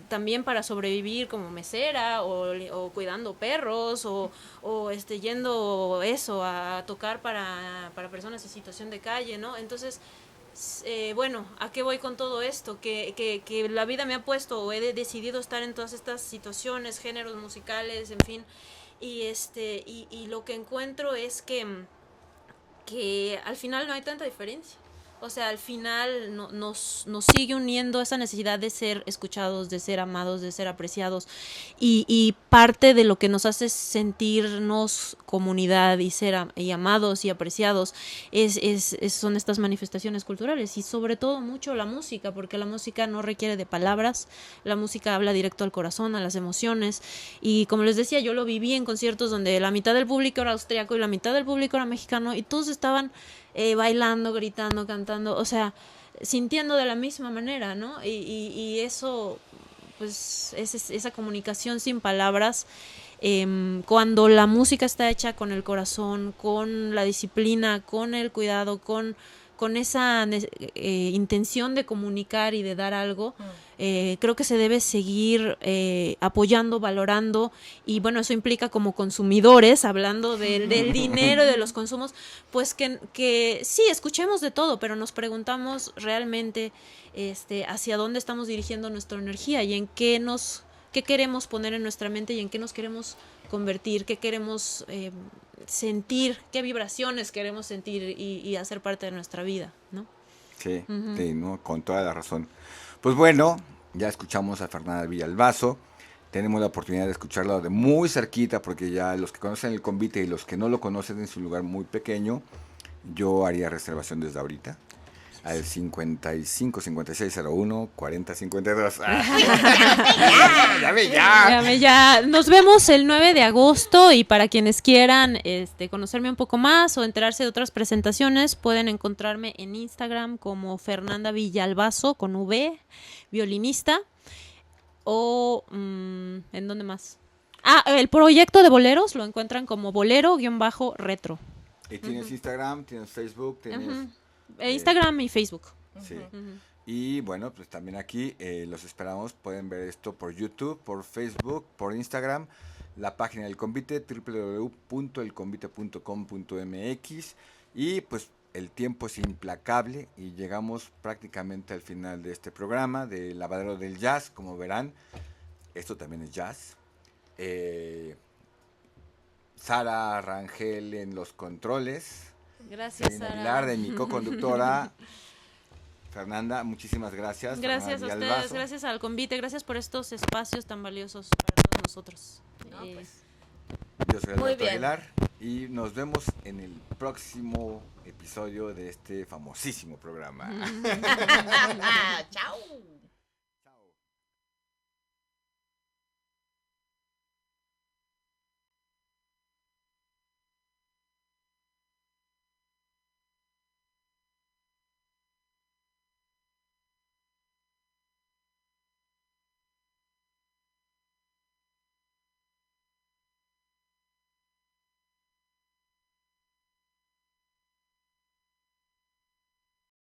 también para sobrevivir como mesera o cuidando perros o yendo eso a tocar para personas en situación de calle, ¿no? Entonces, bueno, ¿a qué voy con todo esto? Que la vida me ha puesto, o he decidido estar en todas estas situaciones, géneros musicales, en fin, y lo que encuentro es que al final no hay tanta diferencia. O sea, al final nos sigue uniendo esa necesidad de ser escuchados, de ser amados, de ser apreciados. Y parte de lo que nos hace sentirnos comunidad y amados y apreciados son estas manifestaciones culturales. Y sobre todo mucho la música, porque la música no requiere de palabras. La música habla directo al corazón, a las emociones. Y como les decía, yo lo viví en conciertos donde la mitad del público era austriaco y la mitad del público era mexicano. Y todos estaban bailando, gritando, cantando, o sea, sintiendo de la misma manera, ¿no? Y eso, pues, esa comunicación sin palabras, cuando la música está hecha con el corazón, con la disciplina, con el cuidado, con esa intención de comunicar y de dar algo, creo que se debe seguir apoyando, valorando, y bueno, eso implica como consumidores, hablando del dinero, de los consumos, pues que sí, escuchemos de todo, pero nos preguntamos realmente hacia dónde estamos dirigiendo nuestra energía y en qué queremos poner en nuestra mente y en qué nos queremos convertir, qué queremos sentir, qué vibraciones queremos sentir y hacer parte de nuestra vida, ¿no? Sí, sí, ¿no? Con toda la razón. Pues bueno, ya escuchamos a Fernanda Villalbazo, tenemos la oportunidad de escucharla de muy cerquita, porque ya los que conocen el convite y los que no lo conocen en su lugar muy pequeño, yo haría reservación desde ahorita al 55 5601 40 52. Ya. Nos vemos el 9 de agosto y para quienes quieran conocerme un poco más o enterarse de otras presentaciones, pueden encontrarme en Instagram como Fernanda Villalbazo con V, violinista, o ¿en dónde más? El proyecto de boleros lo encuentran como bolero-retro. ¿Y tienes Instagram, tienes Facebook, tienes Instagram y Facebook? Sí. Y bueno, pues también aquí los esperamos. Pueden ver esto por YouTube, por Facebook, por Instagram, la página del convite, www.elconvite.com.mx. Y pues el tiempo es implacable y llegamos prácticamente al final de este programa de Lavadero del Jazz. Como verán, esto también es jazz. Sara Rangel en los controles. Gracias, Sara. Aguilar, de mi co-conductora. Fernanda, muchísimas gracias. Gracias Fernanda a Villalbazo. ustedes, gracias al convite, gracias por estos espacios tan valiosos para todos nosotros. Yo soy Alberto Aguilar y nos vemos en el próximo episodio de este famosísimo programa. Chao.